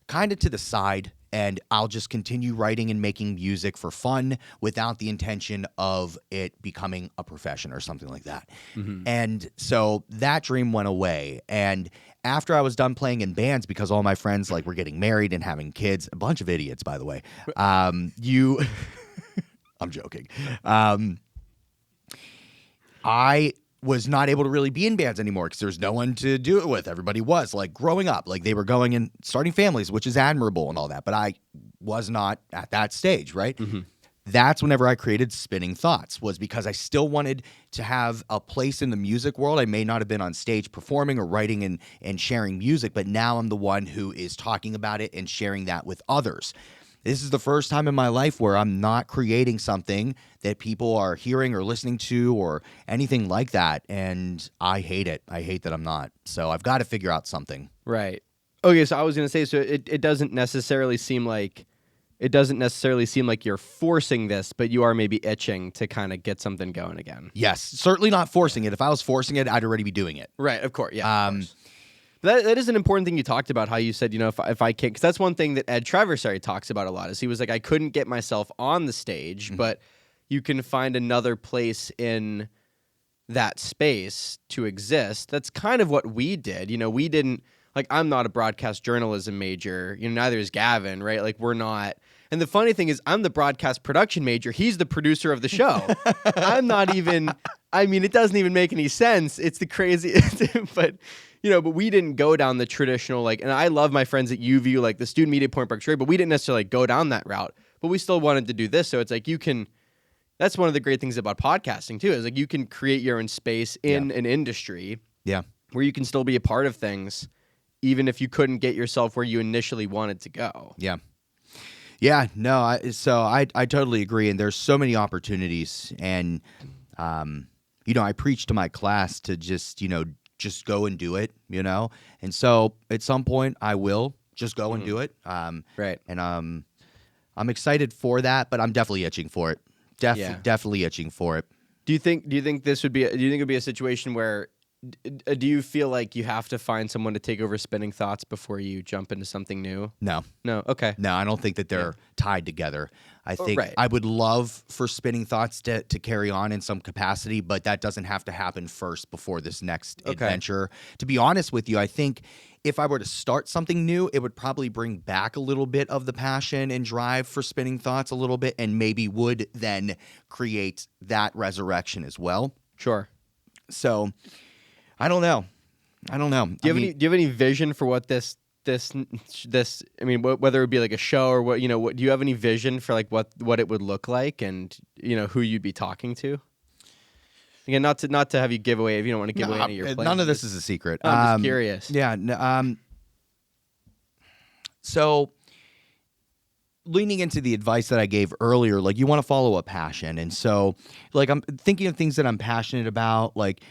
kind of to the side, and I'll just continue writing and making music for fun without the intention of it becoming a profession or something like that. And so that dream went away. And after I was done playing in bands, because all my friends like were getting married and having kids, a bunch of idiots, by the way, I'm joking. I was not able to really be in bands anymore because there's no one to do it with. Everybody was like growing up, like they were going and starting families, which is admirable and all that. But I was not at that stage, right? That's whenever I created Spinning Thoughts, was because I still wanted to have a place in the music world. I may not have been on stage performing or writing and sharing music, but now I'm the one who is talking about it and sharing that with others. This is the first time in my life where I'm not creating something that people are hearing or listening to or anything like that. And I hate it. I hate that I'm not. So I've got to figure out something. Right. Okay, so I was going to say, so it doesn't necessarily seem like you're forcing this, but you are maybe itching to kind of get something going again. Yes, certainly not forcing it. If I was forcing it, I'd already be doing it. Right, of course, yeah. Of course. That is an important thing you talked about, how you said, you know, if I can't, because that's one thing that Ed Treversary talks about a lot, is he was like, I couldn't get myself on the stage, but you can find another place in that space to exist. That's kind of what we did. You know, we didn't, like, I'm not a broadcast journalism major, you know, neither is Gavin, right? Like, we're not. And the funny thing is, I'm the broadcast production major. He's the producer of the show. I'm not even, I mean, it doesn't even make any sense. It's the crazy, but we didn't go down the traditional, like, and I love my friends at UVU, like the student media Point Break trade, but we didn't necessarily go down that route, but we still wanted to do this. So it's like, that's one of the great things about podcasting too, is like you can create your own space in an industry where you can still be a part of things, even if you couldn't get yourself where you initially wanted to go. Yeah. Yeah, no, I totally agree. And there's so many opportunities. And, I preach to my class to just go and do it, And so at some point I will just go and do it. Right. And I'm excited for that, but I'm definitely itching for it. Definitely itching for it. Do you think this would be? Do you think it would be a situation where Do you feel like you have to find someone to take over spinning thoughts before you jump into something new? No. No. Okay. No, I don't think that they're tied together. I think right. I would love for spinning thoughts to carry on in some capacity, but that doesn't have to happen first before this next adventure. To be honest with you, I think if I were to start something new, it would probably bring back a little bit of the passion and drive for spinning thoughts a little bit, and maybe would then create that resurrection as well. Sure. So I don't know. Do you have any vision for what this? I mean, whether it would be like a show or what, do you have any vision for like what it would look like, and who you'd be talking to? Again, not to have you give away if you don't want to give away any of your plans. None of this is a secret. I'm just curious. Yeah. No, so leaning into the advice that I gave earlier, like you want to follow a passion, and so like I'm thinking of things that I'm passionate about, like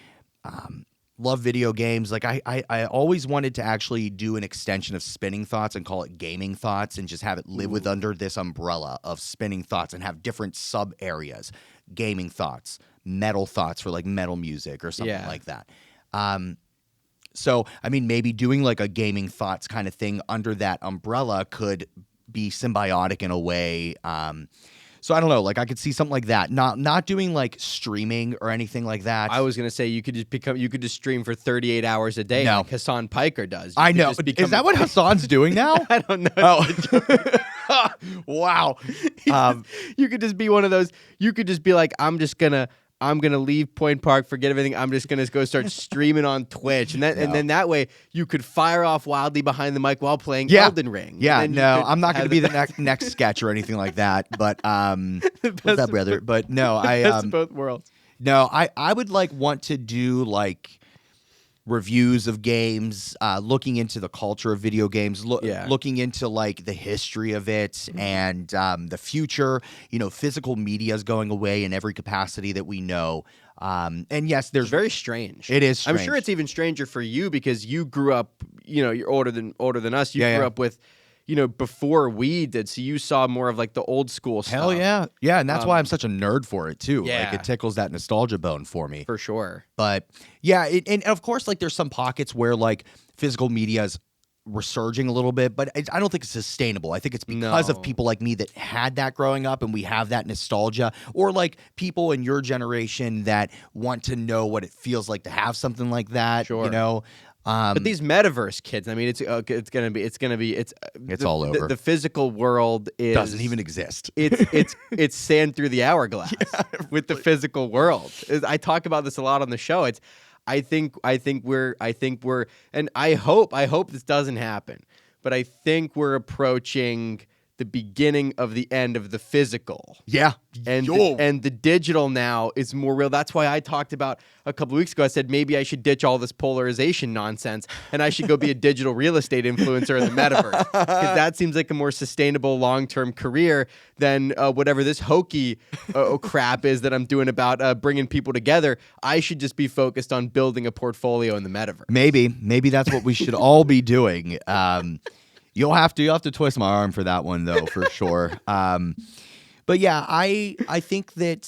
love video games. Like I always wanted to actually do an extension of spinning thoughts and call it gaming thoughts, and just have it live with under this umbrella of spinning thoughts, and have different sub areas: gaming thoughts, metal thoughts for like metal music or something like that. So I mean, maybe doing like a gaming thoughts kind of thing under that umbrella could be symbiotic in a way. So I don't know, like I could see something like that. Not doing like streaming or anything like that. I was gonna say you could just stream for 38 hours a day, like Hassan Piker does. I know. Is that what Hassan's doing now? I don't know. Oh. Wow. You could just be one of those. You could just be like, I'm gonna leave Point Park, forget everything. I'm just gonna go start streaming on Twitch, and then that way you could fire off wildly behind the mic while playing Elden Ring. Yeah, no, I'm not gonna be the next sketch or anything like that. But what's up, brother? But no, best of both worlds. No, I would want to do like reviews of games, looking into the culture of video games, looking into like the history of it and the future. Physical media is going away in every capacity that we know. And yes, there's very strange. It is strange. I'm sure it's even stranger for you because you grew up, you're older than us. You grew up with, before we did. So you saw more of like the old school stuff. Hell yeah. Yeah. And that's why I'm such a nerd for it too. Yeah. Like it tickles that nostalgia bone for me. For sure. But yeah. And of course, like there's some pockets where like physical media is resurging a little bit, but I don't think it's sustainable. I think it's because of people like me that had that growing up, and we have that nostalgia, or like people in your generation that want to know what it feels like to have something like that. Sure. But these metaverse kids, I mean, it's all over. The physical world doesn't even exist. It's sand through the hourglass with the physical world. I talk about this a lot on the show. I think we're, and I hope this doesn't happen, but I think we're approaching the beginning of the end of the physical. Yeah. And the digital now is more real. That's why I talked about a couple of weeks ago. I said maybe I should ditch all this polarization nonsense and I should go be a digital real estate influencer in the metaverse, because that seems like a more sustainable long-term career than whatever this hokey crap is that I'm doing about bringing people together. I should just be focused on building a portfolio in the metaverse. Maybe that's what we should all be doing. You'll have to twist my arm for that one though, for sure. But yeah, I think that,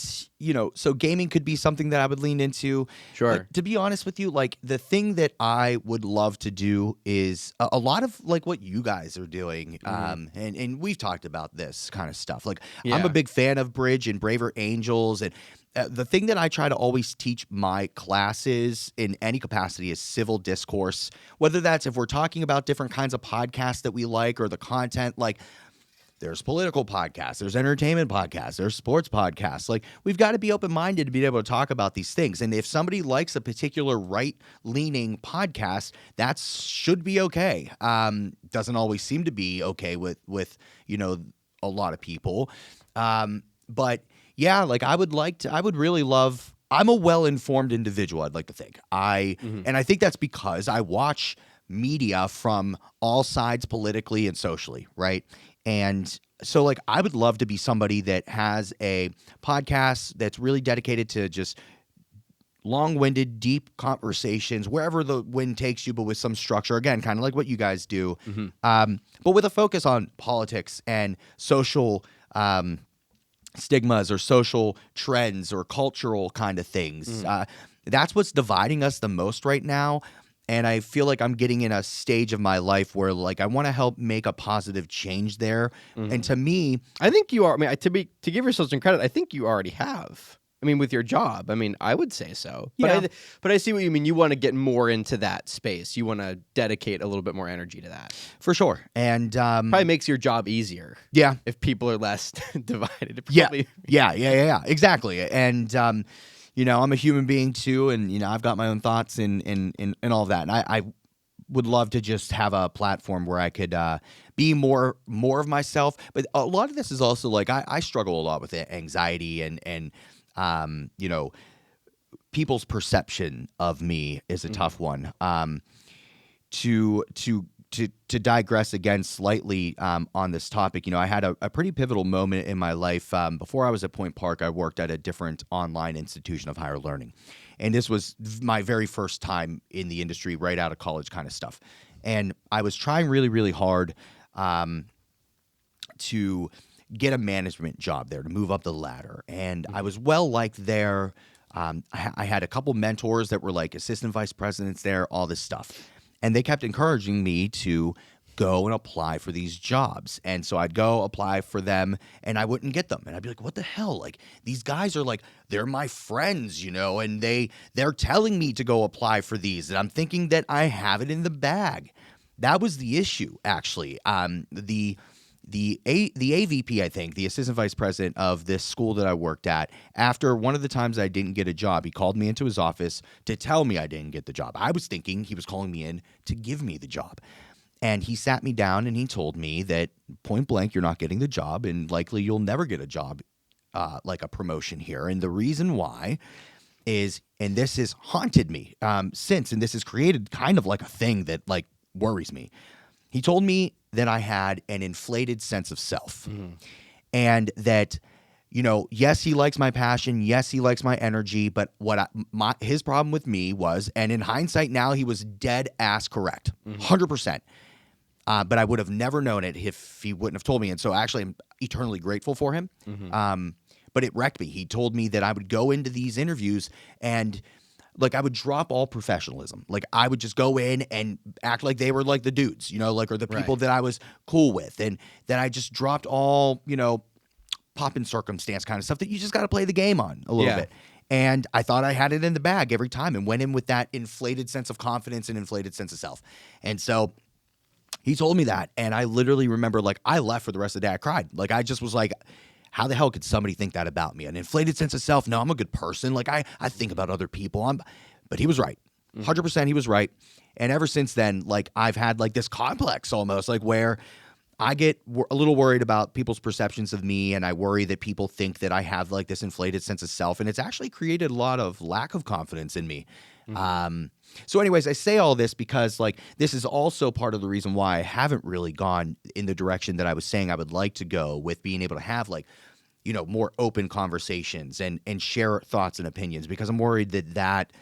so gaming could be something that I would lean into. Sure. But to be honest with you, like the thing that I would love to do is a lot of like what you guys are doing. And we've talked about this kind of stuff. Like I'm a big fan of Bridge and Braver Angels, and the thing that I try to always teach my classes in any capacity is civil discourse, whether that's if we're talking about different kinds of podcasts that we like, or the content, like there's political podcasts, there's entertainment podcasts, there's sports podcasts. Like we've got to be open-minded to be able to talk about these things. And if somebody likes a particular right-leaning podcast, that should be okay. Doesn't always seem to be okay with a lot of people. But yeah, like I would really love, I'm a well-informed individual, I'd like to think. And I think that's because I watch media from all sides politically and socially, right? And so like I would love to be somebody that has a podcast that's really dedicated to just long-winded, deep conversations, wherever the wind takes you, but with some structure. Again, kind of like what you guys do, but with a focus on politics and social stigmas or social trends or cultural kind of things. that's what's dividing us the most right now. And I feel like I'm getting in a stage of my life where like I want to help make a positive change there. And to me, I think you are. I mean, to give yourself some credit, I think you already have. I mean, with your job, I mean, I would say so. Yeah. But I see what you mean. You want to get more into that space. You want to dedicate a little bit more energy to that. for sure. And Probably makes your job easier yeah, if people are less divided. It yeah, probably- yeah, exactly. And you know, I'm a human being too, and you know, I've got my own thoughts and all of that. And I would love to just have a platform where I could be more of myself. But a lot of this is also like I struggle a lot with anxiety and you know, people's perception of me is a tough one. To digress again slightly on this topic, you know, I had a pretty pivotal moment in my life. Before I was at Point Park, I worked at a different online institution of higher learning. And this was my very first time in the industry, right out of college kind of stuff. And I was trying really, really hard to get a management job there, to move up the ladder. And I was well liked there. I had a couple mentors that were like assistant vice presidents there, all this stuff. And they kept encouraging me to go and apply for these jobs. And so I'd go apply for them and I wouldn't get them. And I'd be like, what the hell? Like, these guys are like, they're my friends, you know, and they're telling me to go apply for these. And I'm thinking that I have it in the bag. That was the issue, actually. The AVP, I think, the assistant vice president of this school that I worked at, after one of the times I didn't get a job, he called me into his office to tell me I didn't get the job. I was thinking he was calling me in to give me the job. And he sat me down and he told me that point blank, you're not getting the job and likely you'll never get a job, like a promotion here. And the reason why is, and this has haunted me since, and this has created kind of like a thing that like worries me. He told me that I had an inflated sense of self and that, you know, yes, he likes my passion. Yes, he likes my energy. But his problem with me was, and in hindsight now, he was dead ass correct, 100%. But I would have never known it if he wouldn't have told me. And so actually I'm eternally grateful for him. But it wrecked me. He told me that I would go into these interviews and like I would drop all professionalism. Like I would just go in and act like they were like the dudes, you know, like, or the people that I was cool with. And then I just dropped all, you know, pop in circumstance kind of stuff that you just got to play the game on a little bit. And I thought I had it in the bag every time and went in with that inflated sense of confidence and inflated sense of self. And so he told me that. And I literally remember like I left for the rest of the day. I cried. Like I just was like, how the hell could somebody think that about me? An inflated sense of self? No, I'm a good person. Like I think about other people. But he was right. 100% he was right. And ever since then, like I've had like this complex almost like where I get a little worried about people's perceptions of me. And I worry that people think that I have like this inflated sense of self. And it's actually created a lot of lack of confidence in me. So anyways, I say all this because like this is also part of the reason why I haven't really gone in the direction that I was saying I would like to go with being able to have like, you know, more open conversations and share thoughts and opinions, because I'm worried that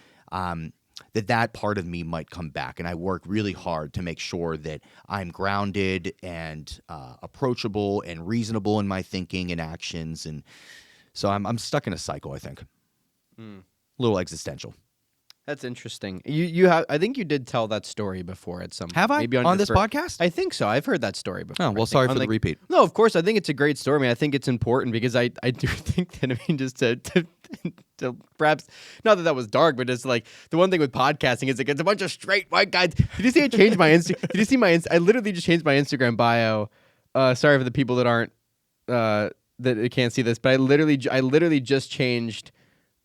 part of me might come back. And I work really hard to make sure that I'm grounded and approachable and reasonable in my thinking and actions. And so I'm stuck in a cycle, I think. A little existential. That's interesting. You have. I think you did tell that story before at some. Have I? Maybe on this podcast? I think so. I've heard that story before. Oh well, sorry for the repeat. No, of course. I think it's a great story. I mean, I think it's important because I do think that, I mean, just to perhaps not that was dark, but it's like the one thing with podcasting is like it's a bunch of straight white guys. Did you see I changed my Instagram? Did you see my? I literally just changed my Instagram bio. Sorry for the people that aren't that can't see this, but I literally just changed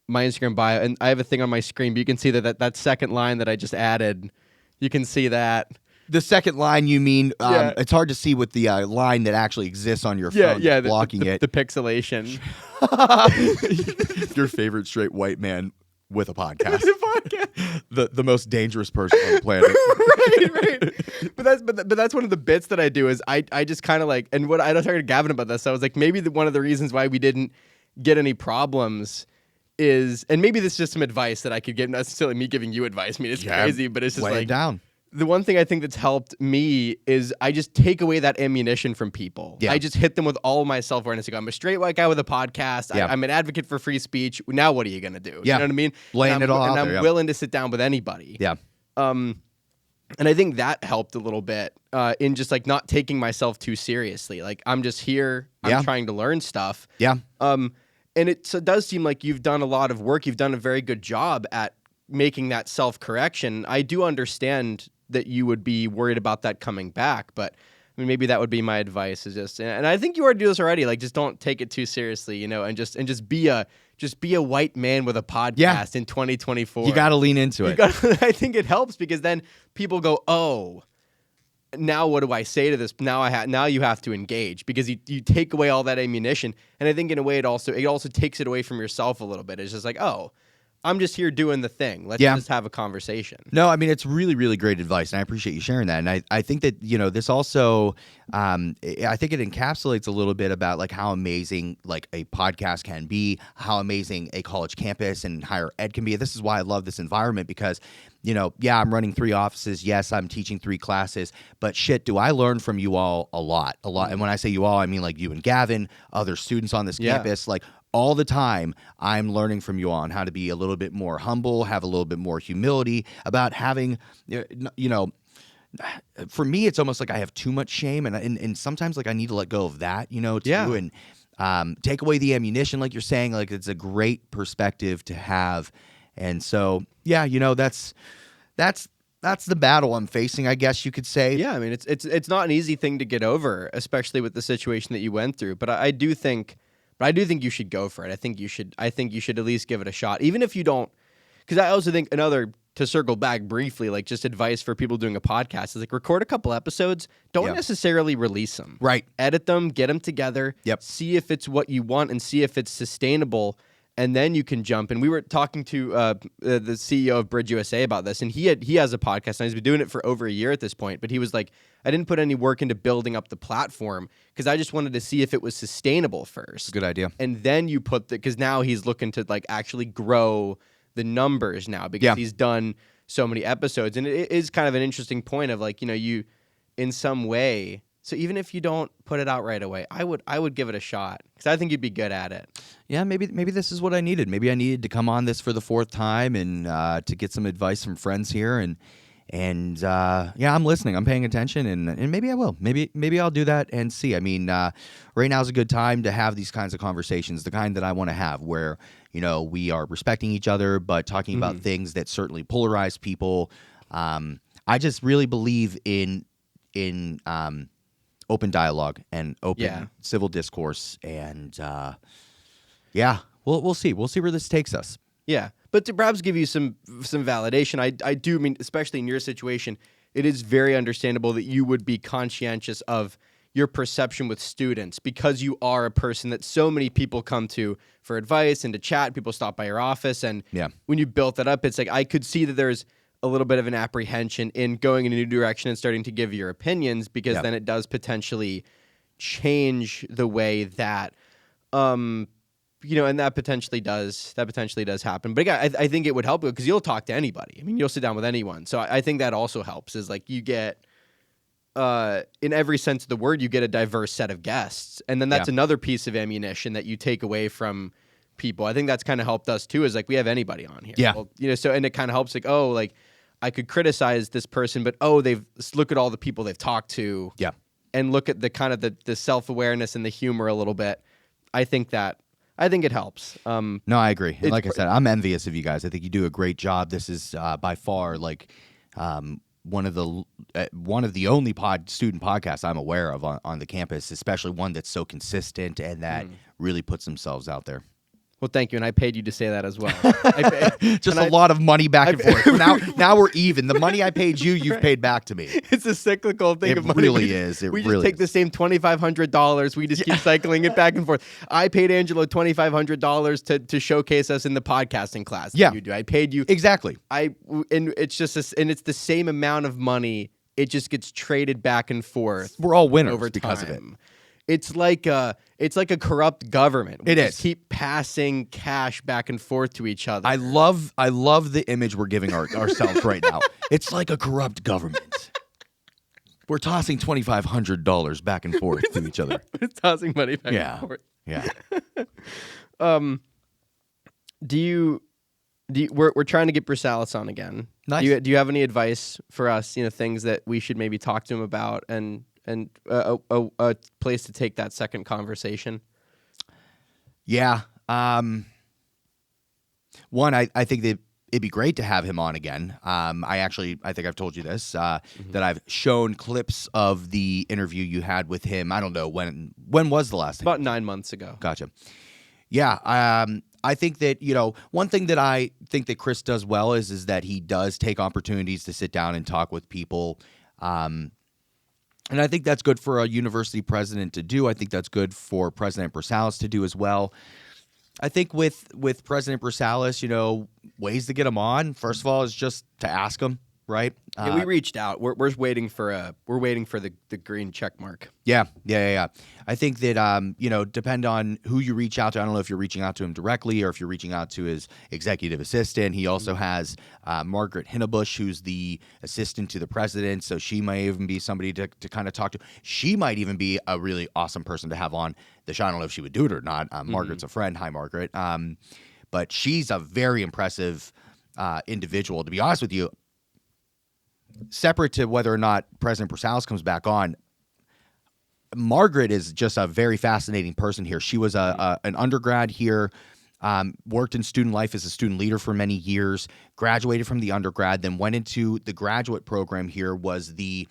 my Instagram bio, and I have a thing on my screen, but you can see that second line that I just added. You can see that. The second line, you mean? It's hard to see with the line that actually exists on your phone, blocking it. The pixelation. Your favorite straight white man with a podcast. The most dangerous person on the planet. right. But that's one of the bits that I do is I just kind of like, and what I was talking to Gavin about this. I was like, maybe one of the reasons why we didn't get any problems is, and maybe this is just some advice that I could give, not necessarily me giving you advice. I mean, it's crazy, but it's just lay like it down. the one thing I think that's helped me is I just take away that ammunition from people. Yeah. I just hit them with all my self-awareness. I'm a straight white guy with a podcast. Yeah. I'm an advocate for free speech. Now what are you going to do? Yeah. You know what I mean? Laying it all out and there, I'm willing to sit down with anybody. Yeah. And I think that helped a little bit in just like not taking myself too seriously. Like I'm just here. Yeah. I'm trying to learn stuff. Yeah. And it does seem like you've done a lot of work. You've done a very good job at making that self-correction. I do understand that you would be worried about that coming back, but I mean, maybe that would be my advice is just, and I think you already do this already. Like, just don't take it too seriously, you know, and just be a white man with a podcast in 2024. You got to lean into it. I think it helps because then people go, oh, now what do I say to this? Now you have to engage because you take away all that ammunition. And I think in a way it also takes it away from yourself a little bit. It's just like, oh, I'm just here doing the thing. Let's just have a conversation. No, I mean, it's really, really great advice, and I appreciate you sharing that. And I think that, you know, this also, I think it encapsulates a little bit about like how amazing like a podcast can be, how amazing a college campus and higher ed can be. This is why I love this environment because, you know, yeah, I'm running 3 offices. Yes, I'm teaching 3 classes, but shit, do I learn from you all a lot. And when I say you all, I mean like you and Gavin, other students on this campus, like all the time, I'm learning from you on how to be a little bit more humble, have a little bit more humility about having, you know, for me, it's almost like I have too much shame. And sometimes like I need to let go of that, you know, too. Yeah. And take away the ammunition, like you're saying, like it's a great perspective to have. And so, yeah, you know, that's the battle I'm facing, I guess you could say. Yeah, I mean, it's not an easy thing to get over, especially with the situation that you went through. But I do think you should go for it. I think you should at least give it a shot, even if you don't. Because I also think to circle back briefly, like just advice for people doing a podcast is like record a couple episodes. Don't necessarily release them. Right. Edit them, get them together. Yep. See if it's what you want and see if it's sustainable. And then you can jump. And we were talking to the CEO of Bridge USA about this, and he has a podcast, and he's been doing it for over a year at this point. But he was like, I didn't put any work into building up the platform because I just wanted to see if it was sustainable first. Good idea. And then you because now he's looking to like actually grow the numbers now because he's done so many episodes. And it is kind of an interesting point of like, you know, you in some way. So even if you don't put it out right away, I would give it a shot because I think you'd be good at it. Yeah, maybe this is what I needed. Maybe I needed to come on this for the 4th time and to get some advice from friends here. And yeah, I'm listening. I'm paying attention, and maybe I will. Maybe I'll do that and see. I mean, right now is a good time to have these kinds of conversations, the kind that I want to have, where you know we are respecting each other, but talking about things that certainly polarize people. I just really believe in open dialogue and open civil discourse, and yeah, we'll see. We'll see where this takes us. Yeah, but to perhaps give you some validation, I do mean, especially in your situation, it is very understandable that you would be conscientious of your perception with students because you are a person that so many people come to for advice and to chat. People stop by your office, and when you built that up, it's like I could see that there's a little bit of an apprehension in going in a new direction and starting to give your opinions because then it does potentially change the way that, you know, and that potentially does happen. But again, I think it would help because you'll talk to anybody. I mean, you'll sit down with anyone. So I think that also helps is like you get, in every sense of the word, you get a diverse set of guests. And then that's another piece of ammunition that you take away from people. I think that's kind of helped us too is like we have anybody on here. Yeah. Well, you know, so, and it kind of helps like, oh, like, I could criticize this person, but look at all the people they've talked to, and look at the kind of the self-awareness and the humor a little bit. I think it helps. No, I agree. And like I said, I'm envious of you guys. I think you do a great job. This is by far like one of the only student podcasts I'm aware of on the campus, especially one that's so consistent and that really puts themselves out there. Well, thank you, and I paid you to say that as well. Just a lot of money back and forth. Now we're even. The money I paid you, you've paid back to me. It's a cyclical thing of money. Really is. We just take the same $2,500. We just keep cycling it back and forth. I paid Angelo $2,500 to showcase us in the podcasting class. Yeah, you do. I paid you exactly. And it's just and it's the same amount of money. It just gets traded back and forth. We're all winners over because of it. It's like It's like a corrupt government. It just is. keep passing cash back and forth to each other. I love the image we're giving ourselves right now. It's like a corrupt government. We're tossing $2,500 back and forth to each other. Tossing money back and forth. Yeah. We're trying to get Brisalis on again. Nice. Do you have any advice for us? Things that we should maybe talk to him about, and a place to take that second conversation. Yeah. One, I think that it'd be great to have him on again. I think I've told you this, that I've shown clips of the interview you had with him. I don't know when was the last time? About 9 months ago. Gotcha. Yeah. I think that, one thing that I think that Chris does well is that he does take opportunities to sit down and talk with people. And I think that's good for a university president to do. I think that's good for President Brisalis to do as well. I think with President Brisalis, ways to get him on, first of all, is just to ask him, right? Yeah, we reached out. We're waiting for the green check mark. Yeah. I think that depend on who you reach out to. I don't know if you're reaching out to him directly or if you're reaching out to his executive assistant. He also has Margaret Hinnebusch, who's the assistant to the president, so she may even be somebody to kind of talk to. She might even be a really awesome person to have on the show. I don't know if she would do it or not. Margaret's a friend. Hi, Margaret. But she's a very impressive individual. To be honest with you, separate to whether or not President Brisalis comes back on, Margaret is just a very fascinating person here. She was an undergrad here, worked in student life as a student leader for many years, graduated from the undergrad, then went into the graduate program here, was the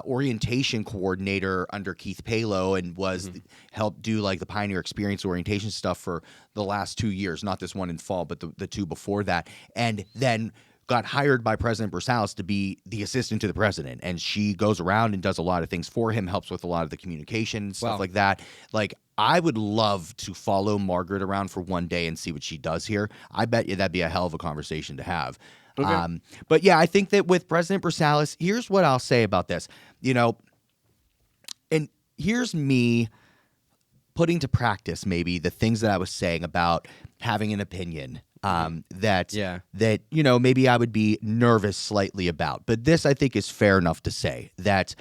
orientation coordinator under Keith Palo, and was helped do like the Pioneer Experience orientation stuff for the last 2 years, not this one in fall, but the two before that. And then got hired by President Brisalis to be the assistant to the president. And she goes around and does a lot of things for him, helps with a lot of the communication, stuff like that. Like, I would love to follow Margaret around for one day and see what she does here. I bet you that'd be a hell of a conversation to have. Okay. But yeah, I think that with President Brisalis, here's what I'll say about this. And here's me putting to practice maybe the things that I was saying about having an opinion. That maybe I would be nervous slightly about. But this, I think, is fair enough to say that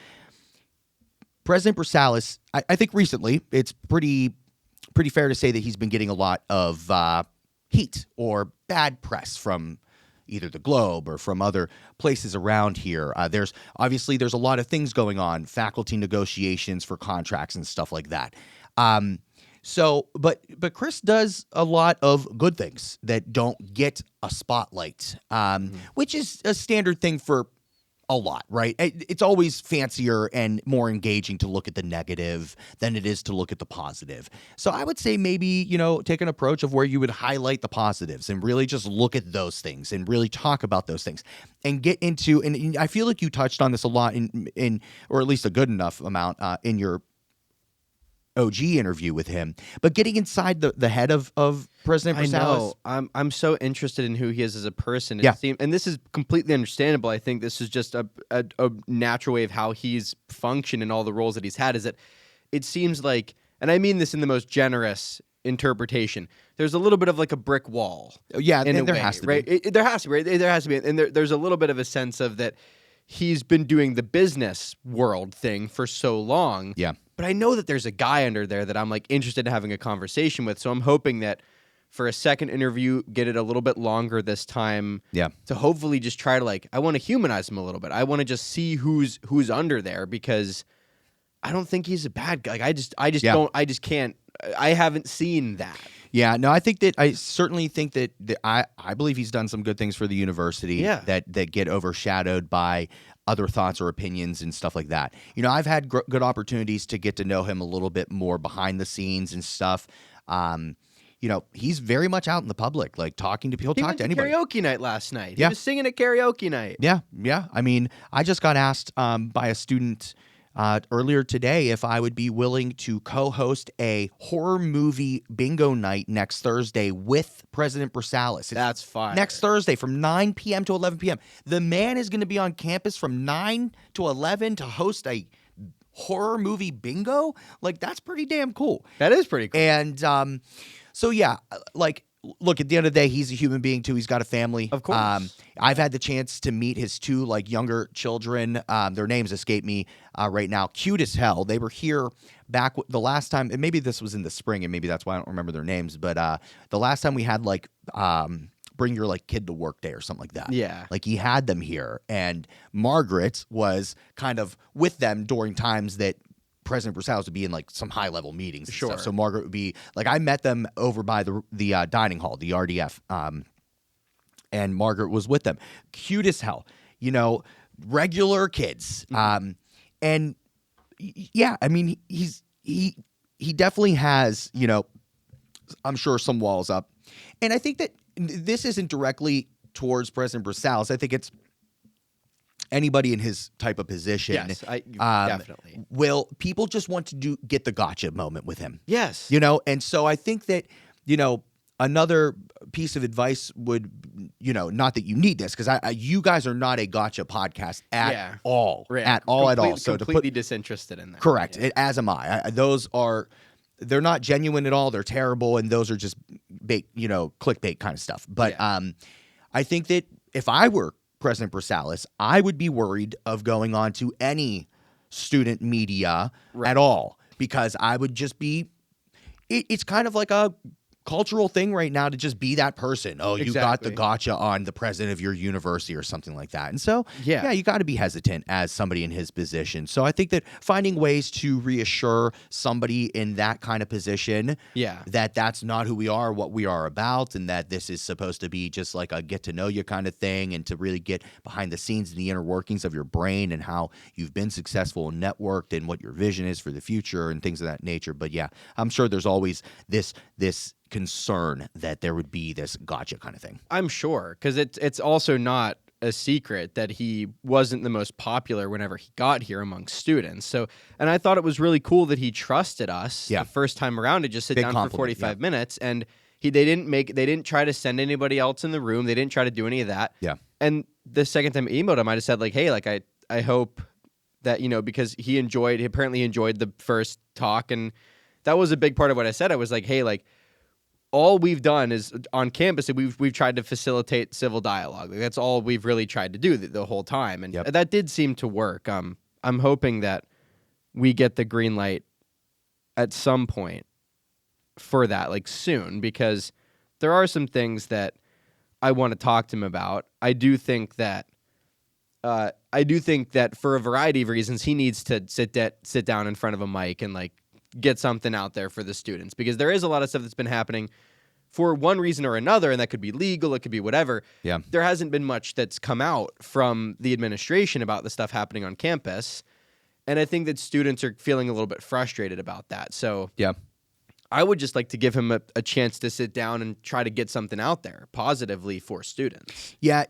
President Brisalis, I think recently, it's pretty fair to say that he's been getting a lot of heat or bad press from either the Globe or from other places around here. There's a lot of things going on, faculty negotiations for contracts and stuff like that. But Chris does a lot of good things that don't get a spotlight, which is a standard thing for a lot, right? It's always fancier and more engaging to look at the negative than it is to look at the positive. So I would say maybe, take an approach of where you would highlight the positives and really just look at those things and really talk about those things and get into, and I feel like you touched on this a lot in or at least a good enough amount in your OG interview with him, but getting inside the head of President Brisalis. I know. I'm so interested in who he is as a person. And this is completely understandable. I think this is just a natural way of how he's functioned in all the roles that he's had. Is that it seems like, and I mean this in the most generous interpretation, there's a little bit of like a brick wall. Yeah, and there has to be. Right? There has to be. Right? There has to be. And there's a little bit of a sense of that he's been doing the business world thing for so long. Yeah. But I know that there's a guy under there that I'm like interested in having a conversation with. So I'm hoping that for a second interview, get it a little bit longer this time. Yeah. To hopefully just try to I want to humanize him a little bit. I want to just see who's under there, because I don't think he's a bad guy. I just can't. I haven't seen that. Yeah, no, I certainly think that I believe he's done some good things for the university that get overshadowed by other thoughts or opinions and stuff like that. I've had good opportunities to get to know him a little bit more behind the scenes and stuff. He's very much out in the public, like talking to people. He'll talk to anybody. Karaoke night last night. Yeah. He was singing at karaoke night. Yeah. I mean, I just got asked by a student earlier today if I would be willing to co-host a horror movie bingo night next Thursday with President Brisalis. That's fine. Next Thursday from 9 p.m. to 11 p.m. The man is going to be on campus from 9 to 11 to host a horror movie bingo. Like, that's pretty damn cool. That is pretty cool. And so yeah, like, look, at the end of the day, he's a human being too. He's got a family. Of course. I've had the chance to meet his two like younger children. Their names escape me right now. Cute as hell. They were here back the last time, and maybe this was in the spring, and maybe that's why I don't remember their names. But the last time we had like bring your like kid to work day or something like that. Yeah. Like, he had them here, and Margaret was kind of with them during times that President Versailles would be in like some high level meetings and Sure. stuff. So Margaret would be like, I met them over by the dining hall, the RDF, and Margaret was with them. Cute as hell, regular kids. And yeah, I mean, he definitely has, I'm sure some walls up. And I think that this isn't directly towards President Versailles. I think it's anybody in his type of position. Yes, definitely. People just want to get the gotcha moment with him. Yes. And so I think that, another piece of advice would, not that you need this, because you guys are not a gotcha podcast at all. Right. At all. So completely disinterested in that. Correct. As am I. They're not genuine at all. They're terrible, and those are just clickbait kind of stuff. But I think that if I were President Versailles, I would be worried of going on to any student media at all, because I would just be it's kind of like a cultural thing right now to just be that person. Oh, you got the gotcha on the president of your university or something like that. And so, you got to be hesitant as somebody in his position. So I think that finding ways to reassure somebody in that kind of position that that's not who we are, what we are about, and that this is supposed to be just like a get to know you kind of thing, and to really get behind the scenes and the inner workings of your brain and how you've been successful and networked and what your vision is for the future and things of that nature. But yeah, I'm sure there's always this concern that there would be this gotcha kind of thing. I'm sure, because it's also not a secret that he wasn't the most popular whenever he got here among students. So, and I thought it was really cool that he trusted us the first time around to just sit down for 45 minutes, and they didn't try to send anybody else in the room. They didn't try to do any of that. Yeah. And the second time I emailed him, I just said like, hey, like I hope that, because he apparently enjoyed the first talk, and that was a big part of what I said. I was like, hey, like, all we've done is on campus, we've tried to facilitate civil dialogue. Like, that's all we've really tried to do the whole time, and that did seem to work. I'm hoping that we get the green light at some point for that, like soon, because there are some things that I want to talk to him about. I do think that for a variety of reasons, he needs to sit down in front of a mic and like get something out there for the students, because there is a lot of stuff that's been happening for one reason or another, and that could be legal, it could be whatever. Yeah. There hasn't been much that's come out from the administration about the stuff happening on campus, and I think that students are feeling a little bit frustrated about that. So I would just like to give him a chance to sit down and try to get something out there positively for students. Yeah,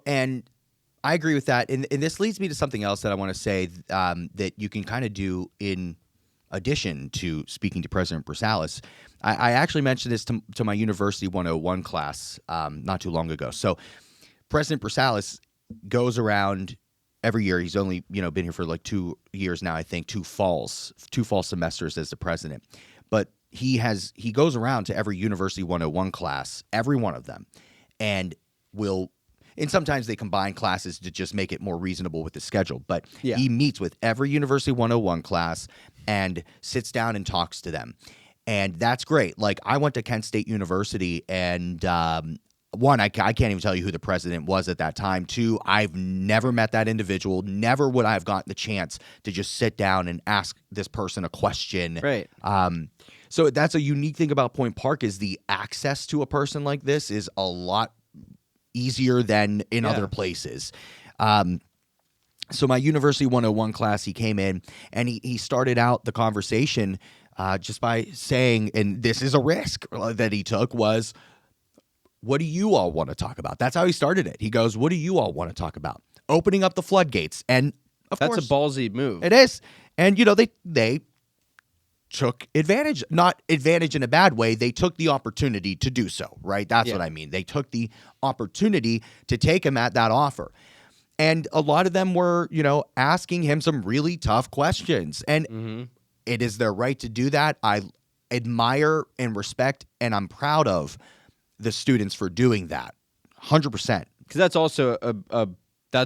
and I agree with that. And this leads me to something else that I want to say that you can kind of do in addition to speaking to President Versailles. I actually mentioned this to my University 101 class not too long ago. So President Versailles goes around every year. He's only been here for like 2 years now, I think, two fall semesters as the president. But he goes around to every University 101 class, every one of them, and sometimes they combine classes to just make it more reasonable with the schedule. But he meets with every University 101 class and sits down and talks to them. And that's great. Like, I went to Kent State University, and one, I can't even tell you who the president was at that time. Two, I've never met that individual. Never would I have gotten the chance to just sit down and ask this person a question. Right. So that's a unique thing about Point Park, is the access to a person like this is a lot easier than in other places. So my University 101 class, he came in and he started out the conversation just by saying, and this is a risk that he took, was, what do you all want to talk about? That's how he started it. He goes, what do you all want to talk about? Opening up the floodgates. And of course, that's a ballsy move. It is. And, they took advantage, not advantage in a bad way. They took the opportunity to do so, right? That's what I mean. They took the opportunity to take him at that offer. And a lot of them were, asking him some really tough questions. And it is their right to do that. I admire and respect, and I'm proud of the students for doing that. 100%. Because that's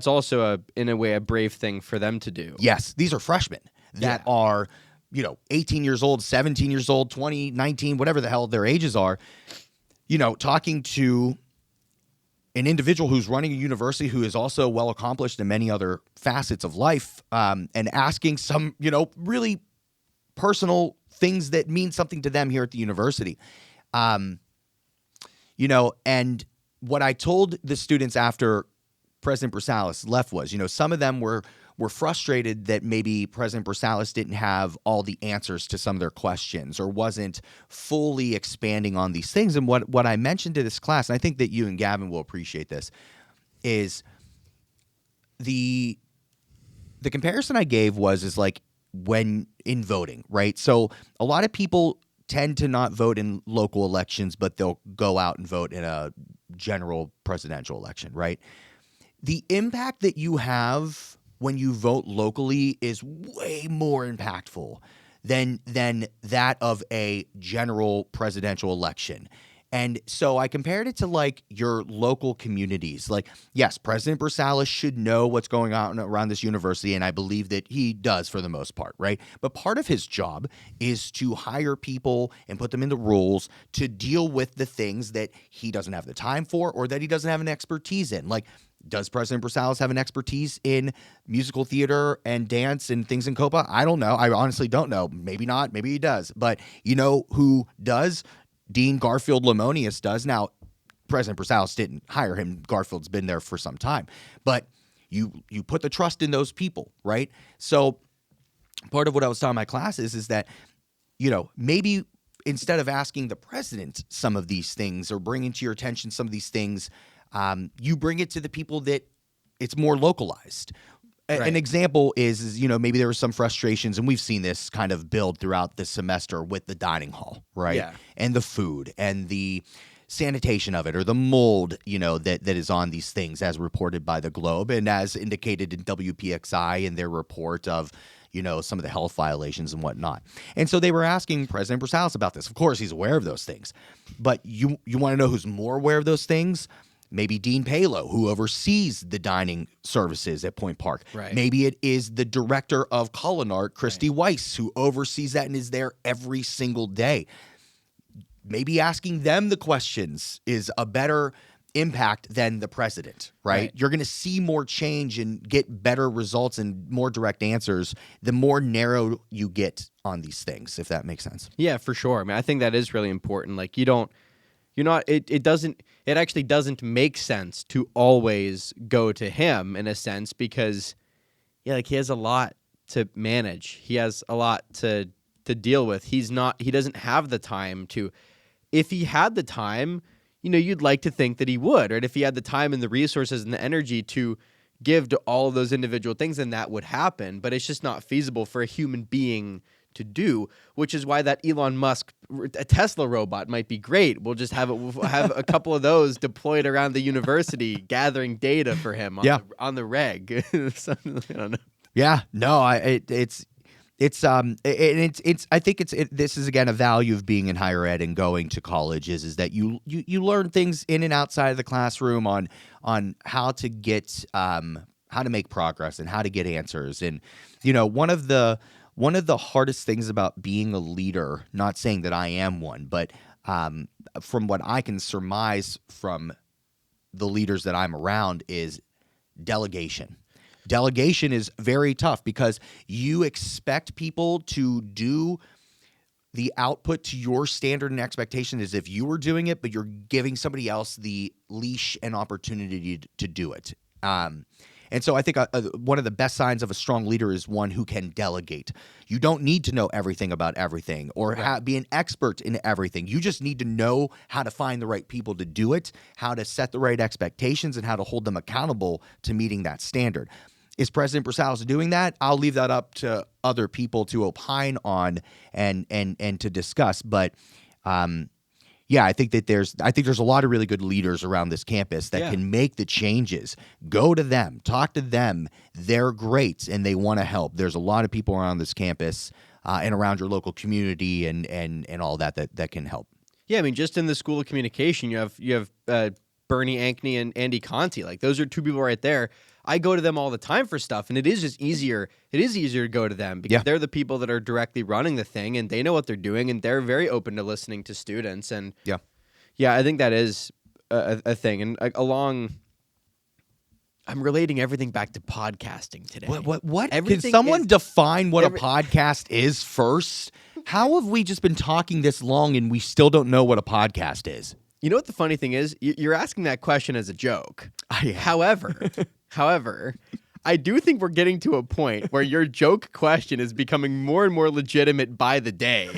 also in a way a brave thing for them to do. Yes, these are freshmen that are, 18 years old, 17 years old, 20, 19, whatever the hell their ages are, talking to an individual who's running a university who is also well accomplished in many other facets of life, and asking some, really personal things that mean something to them here at the university. And what I told the students after President Brsalis left was, some of them were frustrated that maybe President Brsalis didn't have all the answers to some of their questions or wasn't fully expanding on these things. And what I mentioned to this class, and I think that you and Gavin will appreciate this, is the comparison I gave is like when in voting, right? So a lot of people tend to not vote in local elections, but they'll go out and vote in a general presidential election, right? The impact that you have when you vote locally is way more impactful than that of a general presidential election. And so I compared it to like your local communities. Like, yes, President Brsalis should know what's going on around this university, and I believe that he does for the most part, right? But part of his job is to hire people and put them in the roles to deal with the things that he doesn't have the time for or that he doesn't have an expertise in. Like, does President Brsalis have an expertise in musical theater and dance and things in Copa? I don't know. I honestly don't know. Maybe not. Maybe he does. But you know who does? Dean Garfield Lemonius does. Now, President Brsalis didn't hire him. Garfield's been there for some time. But you put the trust in those people, right? So part of what I was telling my classes is that, maybe instead of asking the president some of these things or bringing to your attention some of these things, you bring it to the people that it's more localized. Right. An example is maybe there were some frustrations, and we've seen this kind of build throughout the semester with the dining hall, right? Yeah. And the food and the sanitation of it, or the mold, that is on these things as reported by the Globe and as indicated in WPXI in their report of, some of the health violations and whatnot. And so they were asking President Brsalis about this. Of course, he's aware of those things. But you want to know who's more aware of those things? Maybe Dean Palo, who oversees the dining services at Point Park. Right. Maybe it is the director of Culinart, Christy Weiss, who oversees that and is there every single day. Maybe asking them the questions is a better impact than the president, right? You're going to see more change and get better results and more direct answers the more narrow you get on these things, if that makes sense. Yeah, for sure. I mean, I think that is really important. Like, it actually doesn't make sense to always go to him in a sense because, he has a lot to manage. He has a lot to deal with. He doesn't have the time to, if he had the time, you'd like to think that he would, right? If he had the time and the resources and the energy to give to all of those individual things, then that would happen. But it's just not feasible for a human being to do, which is why that Elon Musk a Tesla robot might be great. We'll just have a couple of those deployed around the university, gathering data for him on the reg. Something, I don't know. Yeah, no, I think this is again a value of being in higher ed and going to college is that you learn things in and outside of the classroom on how to get how to make progress and how to get answers. And one of the hardest things about being a leader, not saying that I am one, but from what I can surmise from the leaders that I'm around is delegation. Delegation is very tough because you expect people to do the output to your standard and expectation as if you were doing it, but you're giving somebody else the leash and opportunity to do it. And so I think one of the best signs of a strong leader is one who can delegate. You don't need to know everything about everything or be an expert in everything. You just need to know how to find the right people to do it, how to set the right expectations, and how to hold them accountable to meeting that standard. Is President Brsalis doing that? I'll leave that up to other people to opine on and to discuss. But yeah, I think there's a lot of really good leaders around this campus that can make the changes. Go to them, talk to them. They're great and they want to help. There's a lot of people around this campus and around your local community and all that can help. Yeah, I mean, just in the School of Communication, you have Bernie Ankney and Andy Conti. Like, those are two people right there. I go to them all the time for stuff, and it is just easier. It is easier to go to them because they're the people that are directly running the thing, and they know what they're doing, and they're very open to listening to students. And yeah, I think that is a thing. And I'm relating everything back to podcasting today. What? Can someone define what a podcast is first? How have we just been talking this long and we still don't know what a podcast is? You know what the funny thing is? You're asking that question as a joke. However, I do think we're getting to a point where your joke question is becoming more and more legitimate by the day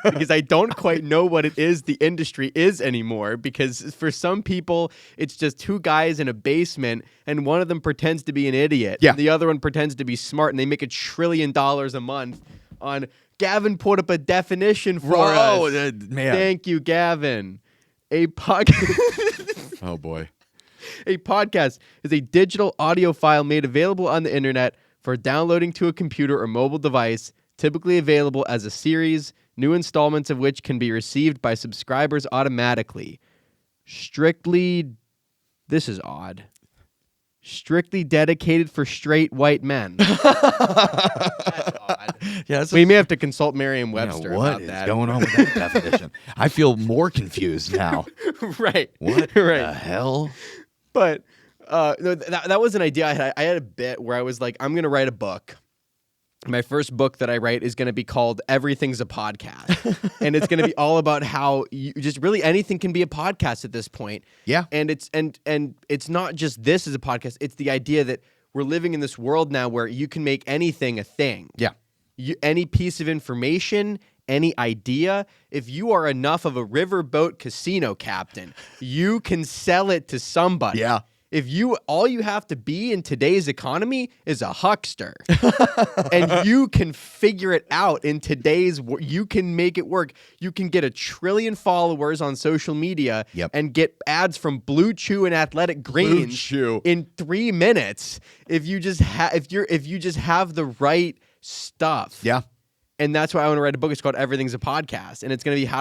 because I don't quite know what it is the industry is anymore, because for some people, it's just two guys in a basement and one of them pretends to be an idiot. Yeah. And the other one pretends to be smart, and they make $1 trillion a month on Gavin put up a definition for us. Man. Thank you, Gavin. A podcast. Oh, boy. A podcast is a digital audio file made available on the internet for downloading to a computer or mobile device, typically available as a series, new installments of which can be received by subscribers automatically. This is odd. Strictly dedicated for straight white men. That's odd. Yeah, we may have to consult Merriam-Webster about that. What is going on with that definition? I feel more confused now. Right. What the hell? But no, that was an idea I had. I had a bit where I was like, I'm going to write a book. My first book that I write is going to be called Everything's a Podcast. And it's going to be all about how you just really anything can be a podcast at this point. Yeah. And it's not just this as a podcast. It's the idea that we're living in this world now where you can make anything a thing. Yeah. Any piece of information, any idea, if you are enough of a riverboat casino captain, you can sell it to somebody. Yeah. All you have to be in today's economy is a huckster. And you can figure it out in you can make it work. You can get 1 trillion followers on social media and get ads from Blue Chew and Athletic Greens in 3 minutes if you just have the right stuff. Yeah. And that's why I want to write a book. It's called Everything's a Podcast. And it's going to be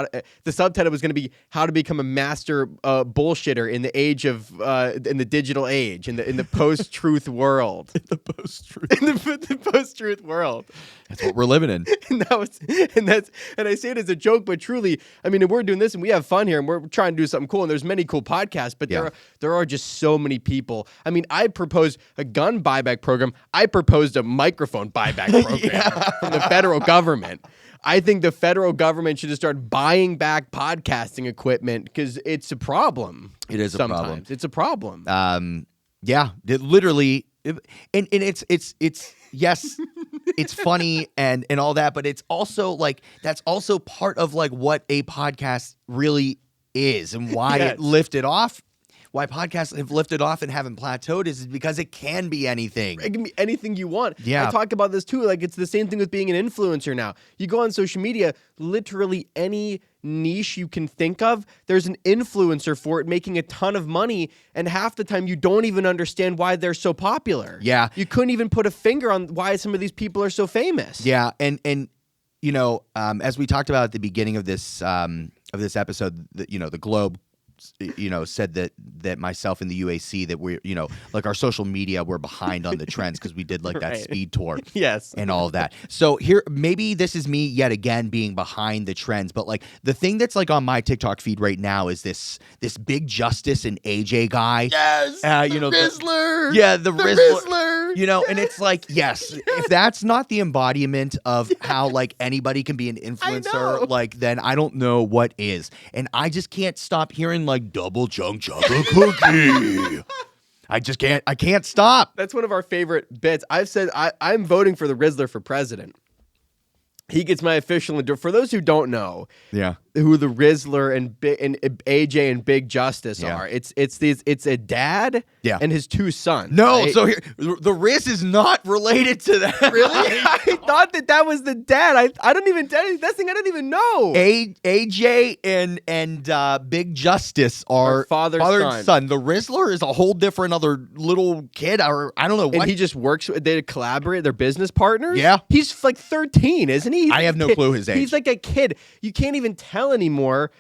the subtitle was going to be How to Become a Master Bullshitter in the Age of, in the digital age, in the post-truth world. In the post-truth. In the post-truth world. That's what we're living in. And I say it as a joke, but truly, I mean, we're doing this and we have fun here and we're trying to do something cool. And there's many cool podcasts, but there are just so many people. I mean, I proposed a gun buyback program. I proposed a microphone buyback program from the federal government. I think the federal government should just start buying back podcasting equipment because it's a problem. It is sometimes. a problem. It's a problem. Yeah, it literally, and it's yes, it's funny and all that, but it's also like that's also part of like what a podcast really is and why it lifted off. Why podcasts have lifted off and haven't plateaued is because it can be anything. It can be anything you want. Yeah. I talk about this too. Like, it's the same thing with being an influencer now. You go on social media, literally any niche you can think of, there's an influencer for it making a ton of money, and half the time you don't even understand why they're so popular. Yeah. You couldn't even put a finger on why some of these people are so famous. Yeah, and you know, as we talked about at the beginning of this episode, the Globe said that myself and the UAC that we're, like our social media, we're behind on the trends because we did like that speed tour. Yes. And all of that. So here, maybe this is me yet again being behind the trends, but like the thing that's like on my TikTok feed right now is this Big Justice and AJ guy. Yes. The Rizzler. The Rizzler. And it's like, yes, if that's not the embodiment of how like anybody can be an influencer, like then I don't know what is. And I just can't stop hearing like double chunk chocolate cookie. I can't stop. That's one of our favorite bits. I've said I'm voting for the Rizzler for president. He gets my official endorsement. For those who don't know, Yeah. who the Rizzler and AJ and Big Justice are, it's a dad Yeah. and his two sons. No, right? so here, the Riz is not related to that. Really? I thought that was the dad. I don't even that's thing I didn't even know. AJ and Big Justice are father and son. The Rizzler is a whole different other little kid, or I don't know what. And he just works. They collaborate. They're business partners. Yeah. He's like 13, isn't he? I have no clue his age. He's like a kid. You can't even tell anymore.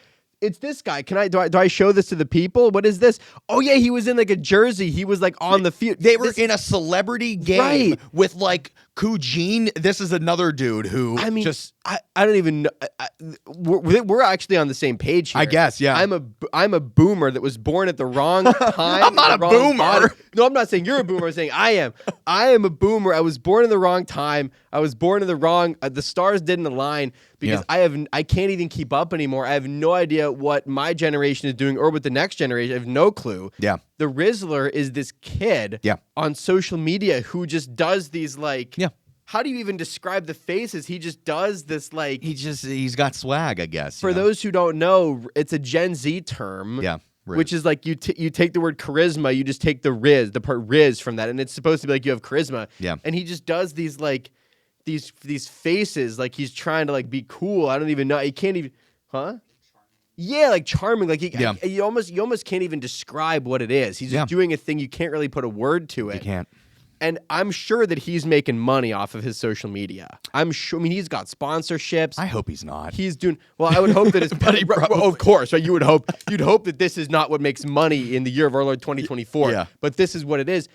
It's this guy. Do I show this to the people? What is this? Oh yeah, he was in like a jersey. He was like on the field. They were in a celebrity game Right. with like Kujin. This is another dude who I don't even know. We're actually on the same page here. I guess, yeah. I'm a boomer that was born at the wrong time. I'm not the a wrong boomer. body. No, I'm not saying you're a boomer. I'm saying I am. I am a boomer. I was born in the wrong time. I was born in the wrong. The stars didn't align because I can't even keep up anymore. I have no idea what my generation is doing or what the next generation. I have no clue. Yeah. The Rizzler is this kid on social media who just does these like. Yeah. How do you even describe the faces? He just does this like. He's got swag, I guess. For those who don't know, it's a Gen Z term. Yeah. Riz. Which is like you take the word charisma, you just take the part Riz from that, and it's supposed to be like you have charisma. Yeah. And he just does these like these faces like he's trying to like be cool. I don't even know. He can't even, huh? Yeah, like charming. Like you almost can't even describe what it is. He's just doing a thing. You can't really put a word to it. You can't. And I'm sure that he's making money off of his social media. I'm sure. I mean, he's got sponsorships. I hope he's not. He's doing well. I would hope that it's. Well, of course, right? You'd hope that this is not what makes money in the year of our Lord 2024. Yeah. But this is what it is.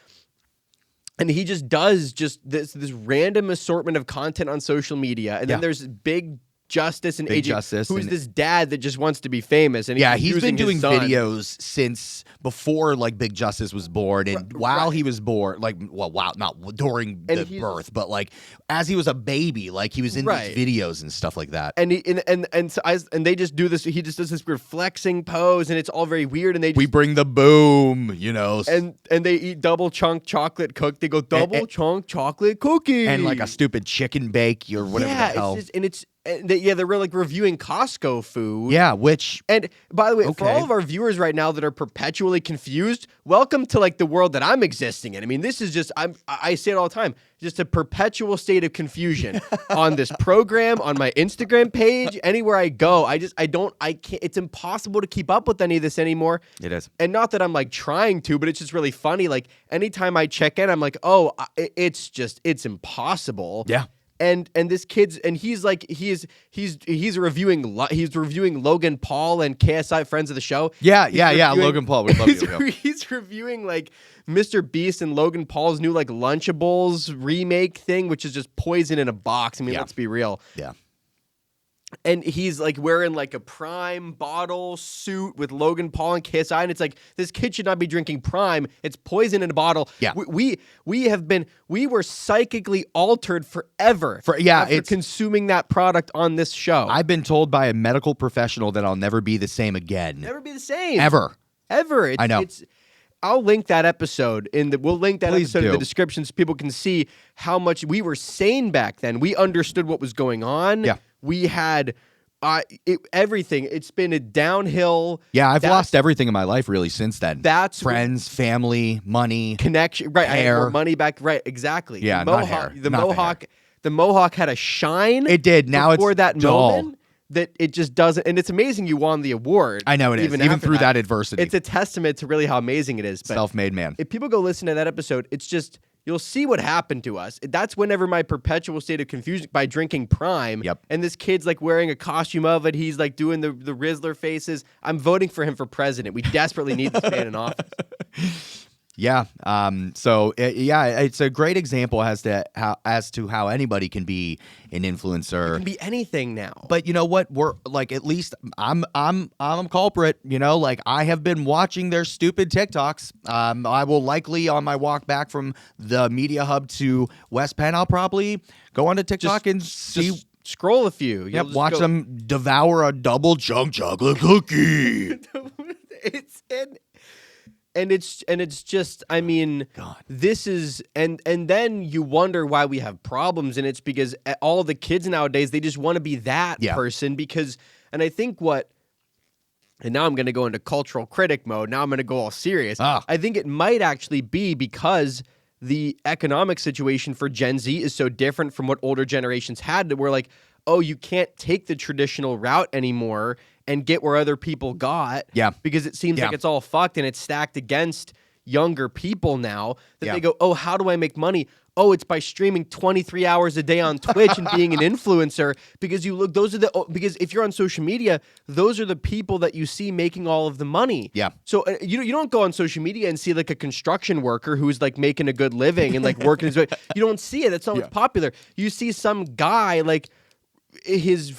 And he just does this random assortment of content on social media, and then there's Big Justice and AJ, who's this dad that just wants to be famous. And he's been doing videos since before like Big Justice was born, and while he was born, not during the birth, but like as he was a baby, like he was in these videos and stuff like that. And they just do this. He just does this weird flexing pose, and it's all very weird. And we bring the boom, and they eat double chunk chocolate cookie. They go double chunk chocolate cookie and like a stupid chicken bake or whatever the hell. They're like reviewing Costco food. Yeah, and by the way, for all of our viewers right now that are perpetually confused, welcome to like the world that I'm existing in. I mean, this is just I say it all the time, just a perpetual state of confusion on this program, on my Instagram page, anywhere I go. I can't. It's impossible to keep up with any of this anymore. It is, and not that I'm like trying to, but it's just really funny. Like anytime I check in, I'm like, oh, it's impossible. Yeah. And this kid's he's reviewing Logan Paul and KSI friends of the show. Yeah, Logan Paul. We love you. He's reviewing like Mr. Beast and Logan Paul's new like Lunchables remake thing, which is just poison in a box. I mean, let's be real. Yeah. And he's like wearing like a Prime bottle suit with Logan Paul and KSI, and it's like this kid should not be drinking Prime. It's poison in a bottle. Yeah, we were psychically altered forever after consuming that product on this show. I've been told by a medical professional that I'll never be the same again. Never be the same. Ever. I know. I'll link that episode we'll link that episode in the description so people can see how much we were sane back then. We understood what was going on. Yeah. We had everything. It's been a downhill. Yeah, I've lost everything in my life really since then. That's friends, family, money, connection. Right, hair, money back. Right, exactly. Yeah, not hair. The Mohawk had a shine. It did. Now before it's that dull. moment that it just doesn't. And it's amazing you won the award. I know it is. Even through that adversity, it's a testament to really how amazing it is. But self-made man. If people go listen to that episode, it's just. You'll see what happened to us. That's whenever my perpetual state of confusion by drinking Prime. Yep. And this kid's like wearing a costume of it. He's like doing the Rizzler faces. I'm voting for him for president. We desperately need this man in office. Yeah. It's a great example as to how anybody can be an influencer. It can be anything now. But you know what? We're like, at least I'm a culprit. Like I have been watching their stupid TikToks. I will likely on my walk back from the media hub to West Penn, I'll probably go onto TikTok and see. Scroll a few. Yep. Watch them devour a double chunk chocolate cookie. And it's just, I mean, God. this is, and then you wonder why we have problems, and it's because all the kids nowadays, they just want to be that person because, and I think and now I'm going to go into cultural critic mode. Now I'm going to go all serious. I think it might actually be because the economic situation for Gen Z is so different from what older generations had, that we're like, oh, you can't take the traditional route anymore and get where other people got. Yeah. Because it seems like it's all fucked and it's stacked against younger people now that they go, oh, how do I make money? Oh, it's by streaming 23 hours a day on Twitch and being an influencer, because you look, because if you're on social media, those are the people that you see making all of the money. Yeah. So you don't go on social media and see like a construction worker who's like making a good living and like working his way. You don't see it. That's not what's popular. You see some guy like, his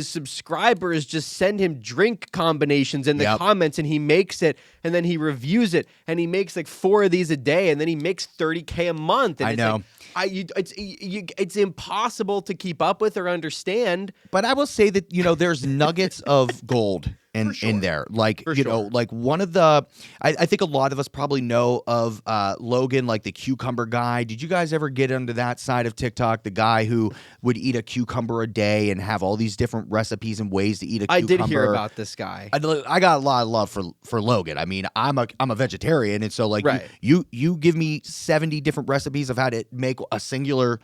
subscribers just send him drink combinations in the comments, and he makes it, and then he reviews it, and he makes like 4 of these a day, and then he makes $30K a month. And I know. It's impossible to keep up with or understand. But I will say that, there's nuggets of gold in there. Like, like one of the, I think a lot of us probably know of Logan, like the cucumber guy. Did you guys ever get into that side of TikTok? The guy who would eat a cucumber a day and have all these different recipes and ways to eat a cucumber. I did hear about this guy. I got a lot of love for Logan. I mean, I'm a vegetarian, and so like you give me 70 different recipes of how to make a singular,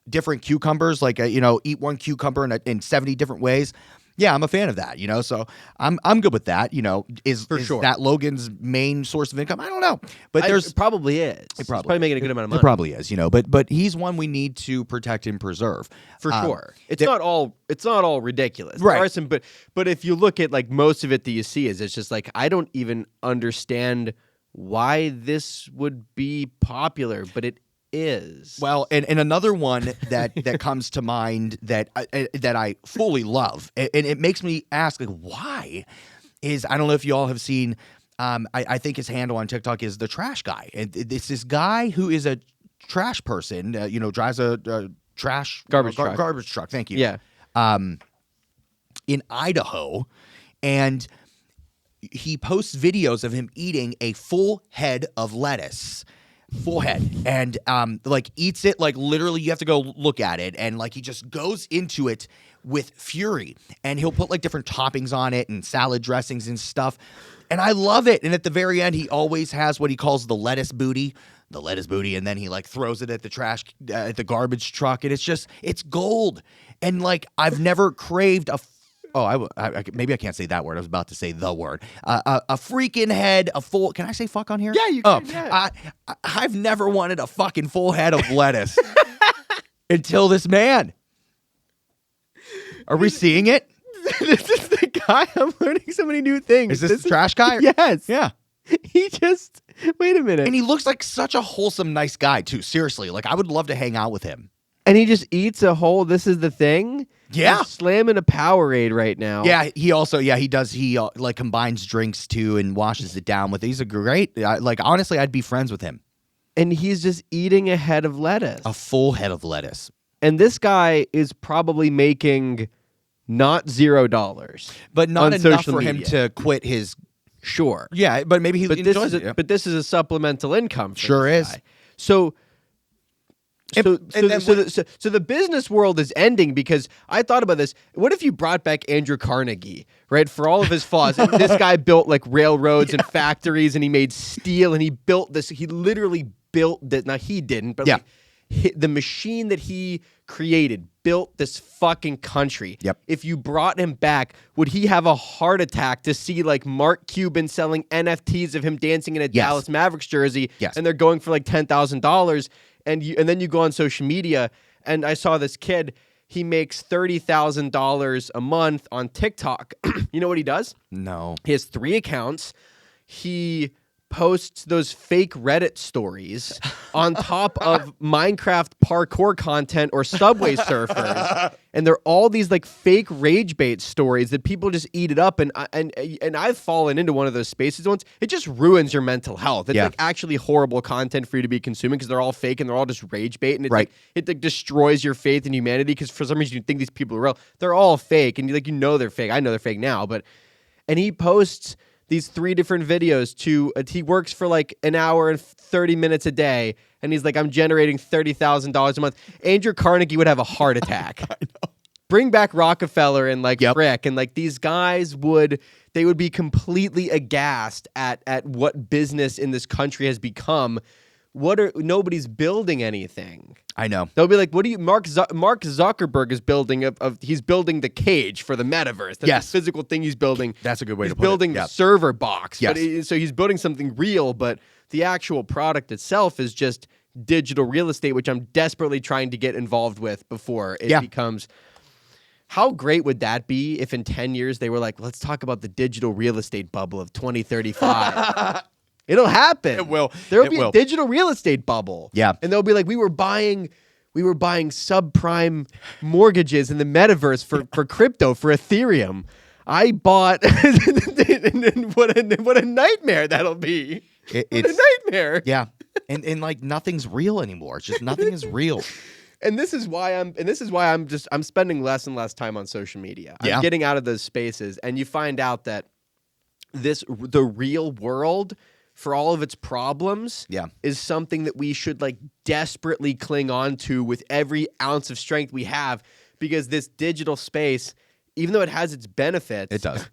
different cucumbers, like eat one cucumber in 70 different ways. Yeah, I'm a fan of that, so I'm good with that. Is that Logan's main source of income? I don't know, but it probably is. It's probably making a good amount of money. It probably is, but he's one we need to protect and preserve for sure. It's not all ridiculous, right? There are some, but if you look at like most of it that you see it's just like I don't even understand why this would be popular, but it is. Well, and another one that comes to mind that I fully love, and it makes me ask, like, why is, I don't know if you all have seen, I think his handle on TikTok is the Trash Guy, and it's this guy who is a trash person, drives a trash garbage truck. Thank you. Yeah. In Idaho, and he posts videos of him eating a full head of lettuce. Full head, and like eats it, like literally you have to go look at it, and like he just goes into it with fury, and he'll put like different toppings on it and salad dressings and stuff, and I love it. And at the very end, he always has what he calls the lettuce booty, and then he like throws it at the trash, at the garbage truck, and it's gold. And like I've never craved a maybe I can't say that word. I was about to say the word. A freaking head, a full. Can I say fuck on here? Yeah, you can. Yeah. I've never wanted a fucking full head of lettuce until this man. Are we seeing it? This is the guy. I'm learning so many new things. Is this the trash guy? Yes. Yeah. He just, wait a minute. And he looks like such a wholesome, nice guy too. Seriously, like I would love to hang out with him. And he just eats a whole, this is the thing? Yeah. He's slamming a Powerade right now. Yeah, he also, he does, he like combines drinks too and washes it down with, he's a great, like honestly, I'd be friends with him. And he's just eating a head of lettuce. A full head of lettuce. And this guy is probably making not $0. But not enough for him to quit his... Sure. Yeah, but maybe he enjoys it. But this is a supplemental income for sure this is. Guy. So the business world is ending, because I thought about this. What if you brought back Andrew Carnegie, right? For all of his flaws. And this guy built like railroads and factories, and he made steel, and he built this. He literally built that. Now he didn't, but like, the machine that he created built this fucking country. Yep. If you brought him back, would he have a heart attack to see like Mark Cuban selling NFTs of him dancing in a Dallas Mavericks jersey? Yes. And they're going for like $10,000. And then you go on social media, and I saw this kid, he makes $30,000 a month on TikTok. You know what he does? No. He has 3 accounts. He posts those fake Reddit stories on top of Minecraft parkour content or Subway Surfers, and they're all these like fake rage bait stories that people just eat it up. And I've fallen into one of those spaces once. It just ruins your mental health. It's like actually horrible content for you to be consuming, because they're all fake and they're all just rage bait, and it's like it like destroys your faith in humanity, because for some reason you think these people are real. They're all fake, and they're fake. I know they're fake now, and he posts these 3 different videos to he works for like an hour and 30 minutes a day, and he's like, I'm generating $30,000 a month. Andrew Carnegie would have a heart attack. I know. Bring back Rockefeller and like Yep. Frick, and like these guys would be completely aghast at what business in this country has become. Nobody's building anything. I know. They'll be like, "What do you?" Mark Zuckerberg is building he's building the cage for the metaverse. That's Yes. the physical thing he's building. That's a good way He's to put it. building the Yep. server box. Yes. So he's building something real, but the actual product itself is just digital real estate, which I'm desperately trying to get involved with before it becomes. How great would that be if in 10 years they were like, let's talk about the digital real estate bubble of 2035? It'll happen. It will. There will It be will. a digital real estate bubble. Yeah. And they'll be like, we were buying subprime mortgages in the metaverse for crypto, for Ethereum. I bought what a nightmare that'll be. It's a nightmare. Yeah. And like nothing's real anymore. It's just nothing is real. And this is why I'm spending less and less time on social media. Yeah. I'm getting out of those spaces, and you find out that the real world, for all of its problems, is something that we should like desperately cling on to with every ounce of strength we have, because this digital space, even though it has its benefits, It does.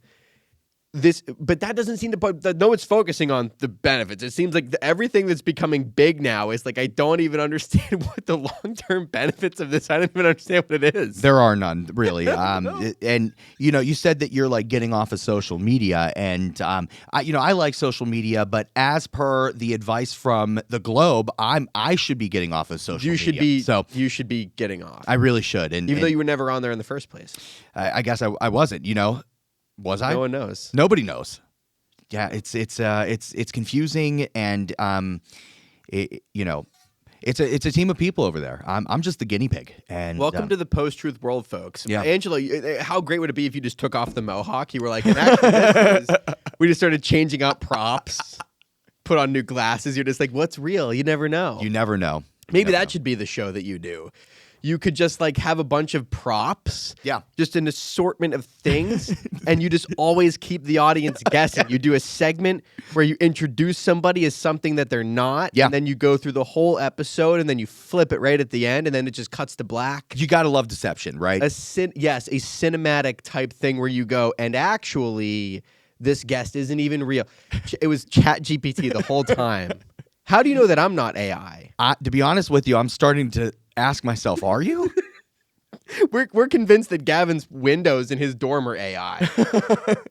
But that doesn't seem to no one's focusing on the benefits. It seems like everything that's becoming big now is like, I don't even understand what the long-term benefits of this. I don't even understand what it is. There are none, really. And you said that you're like getting off of social media, and I like social media, but as per the advice from the Globe, I should be getting off of social media. You should be getting off. I really should. And even though you were never on there in the first place. I guess I wasn't. Was I? No one knows. Nobody knows. Yeah, it's confusing, and it's a team of people over there. I'm just the guinea pig. And welcome to the post-truth world, folks. Yeah. Angelo, how great would it be if you just took off the mohawk? You were like, and actually, we just started changing out props, put on new glasses. You're just like, what's real? You never know. You never know. Maybe that should be the show that you do. You could just like have a bunch of props. Yeah. Just an assortment of things. And you just always keep the audience guessing. You do a segment where you introduce somebody as something that they're not. Yeah. And then you go through the whole episode, and then you flip it right at the end, and then it just cuts to black. You gotta love deception, right? Yes, a cinematic type thing where you go, and actually, this guest isn't even real. It was ChatGPT the whole time. How do you know that I'm not AI? To be honest with you, I'm starting to ask myself, are you? We're convinced that Gavin's windows in his dorm are AI.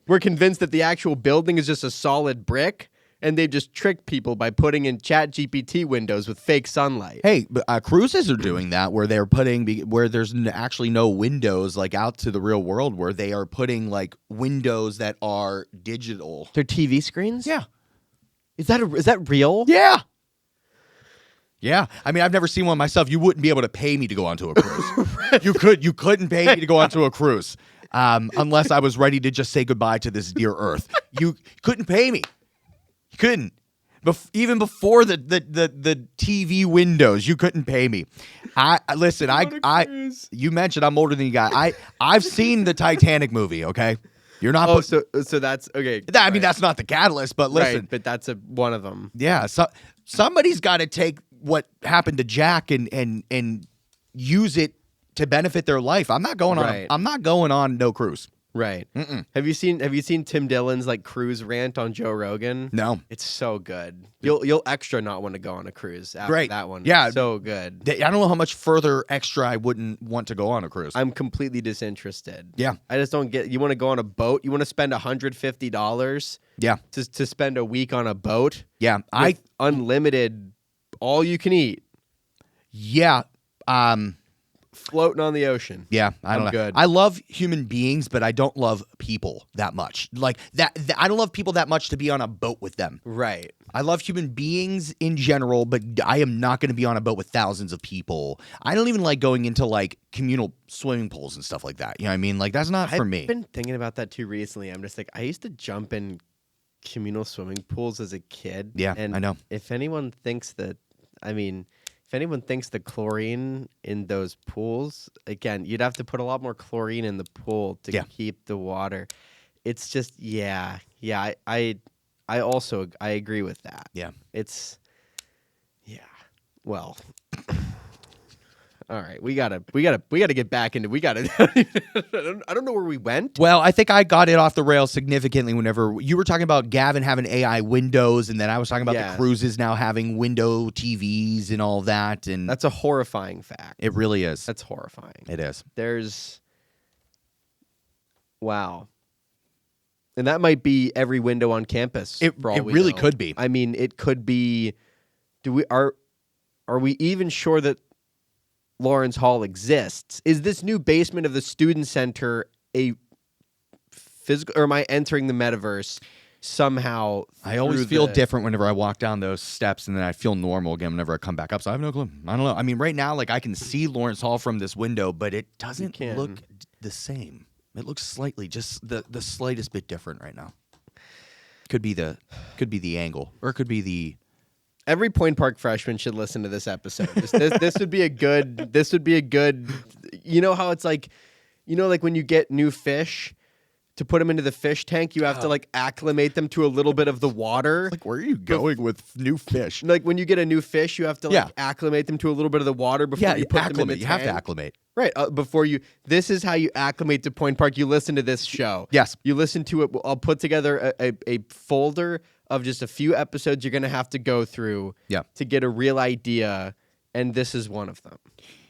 We're convinced that the actual building is just a solid brick, and they've just tricked people by putting in ChatGPT windows with fake sunlight. Hey, cruises are doing that, where they're where there's actually no windows like out to the real world, where they are putting like windows that are digital. They're TV screens? Yeah. Is that real? Yeah. Yeah. I mean, I've never seen one myself. You wouldn't be able to pay me to go onto a cruise. Right. You couldn't pay me to go onto a cruise. Unless I was ready to just say goodbye to this dear earth. You couldn't pay me. You couldn't. Even before the TV windows, you couldn't pay me. Listen, you mentioned I'm older than you guys. I've seen the Titanic movie, okay? You're not. Oh, so that's okay. I mean, that's not the catalyst, but listen. Right, but that's one of them. Yeah, somebody's got to take what happened to Jack and use it to benefit their life. I'm not going on. I'm not going on no cruise. Right. Mm-mm. Have you seen Tim Dillon's like cruise rant on Joe Rogan? No. It's so good. You'll extra not want to go on a cruise after that one. Yeah. It's so good. I don't know how much further extra I wouldn't want to go on a cruise. I'm completely disinterested. Yeah. I just don't get. You want to go on a boat? You want to spend $150? Yeah. To spend a week on a boat? Yeah. With unlimited, all you can eat. Yeah. Floating on the ocean. Yeah, I don't know. Good. I love human beings, but I don't love people that much. Like that I don't love people that much to be on a boat with them. Right. I love human beings in general, but I am not going to be on a boat with thousands of people. I don't even like going into like communal swimming pools and stuff like that. You know what I mean? Like that's not for me. I've been thinking about that too recently. I'm just like, I used to jump in communal swimming pools as a kid. Yeah, and I know. If anyone thinks the chlorine in those pools, again, you'd have to put a lot more chlorine in the pool to keep the water. It's just, you Yeah, I also I agree with that. Yeah. It's well, all right. We gotta get back into. I don't know where we went. Well, I think I got it off the rails significantly whenever you were talking about Gavin having AI windows, and then I was talking about the cruises now having window TVs and all that. And that's a horrifying fact. It really is. That's horrifying. It is. Wow. And that might be every window on campus. It really could be. I mean, it could be. Are we even sure that Lawrence Hall exists? Is this new basement of the student center a physical, or am I entering the metaverse somehow? I always feel different whenever I walk down those steps, and then I feel normal again whenever I come back up. So I have no clue. I don't know. I mean, right now, like I can see Lawrence Hall from this window, but it doesn't look the same. It looks slightly, just the slightest bit different right now. Could be the angle, or it could be the. Every Point Park freshman should listen to this episode. This would be a good. This would be a good. You know how it's like, like when you get new fish, to put them into the fish tank, you have to like acclimate them to a little bit of the water. Like, where are you going with new fish? Like when you get a new fish, you have to like acclimate them to a little bit of the water before you put them in the tank. You have to acclimate. Right, before you. This is how you acclimate to Point Park. You listen to this show. Yes. You listen to it. I'll put together a folder of just a few episodes you're going to have to go through to get a real idea, and this is one of them.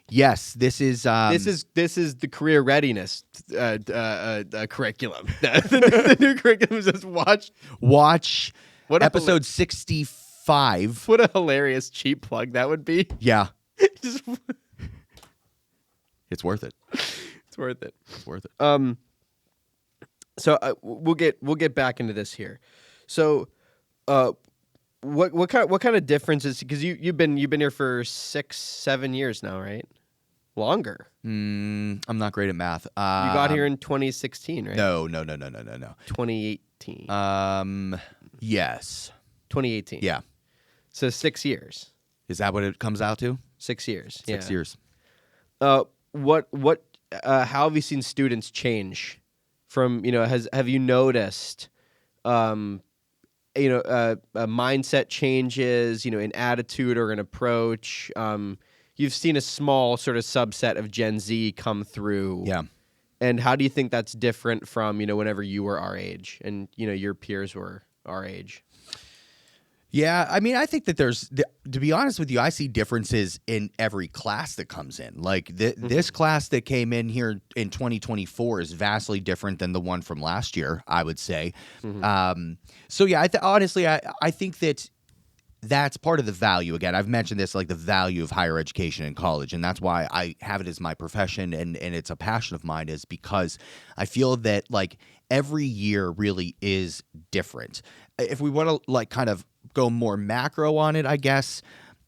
Yes, this is the career readiness curriculum. The new curriculum is just watch episode 65. What a hilarious cheap plug that would be. Yeah. It's worth it. It's worth it. It's worth it. So we'll get back into this here. So, what kind of differences? Because you've been here for 6-7 years now, right? Longer. I'm not great at math. You got here in 2016, right? No. 2018. Yes. 2018. Yeah. So 6 years. Is that what it comes out to? 6 years. 6 years. How have you seen students change from, have you noticed, mindset changes, in attitude or an approach? You've seen a small sort of subset of Gen Z come through. Yeah. And how do you think that's different from, whenever you were our age and, your peers were our age? Yeah, I mean, I think that to be honest with you, I see differences in every class that comes in. Like this class that came in here in 2024 is vastly different than the one from last year, I would say. So yeah, honestly, I think that's part of the value. Again, I've mentioned this, like the value of higher education in college, and that's why I have it as my profession, and it's a passion of mine, is because I feel that like every year really is different. If we want to like kind of go more macro on it, I guess,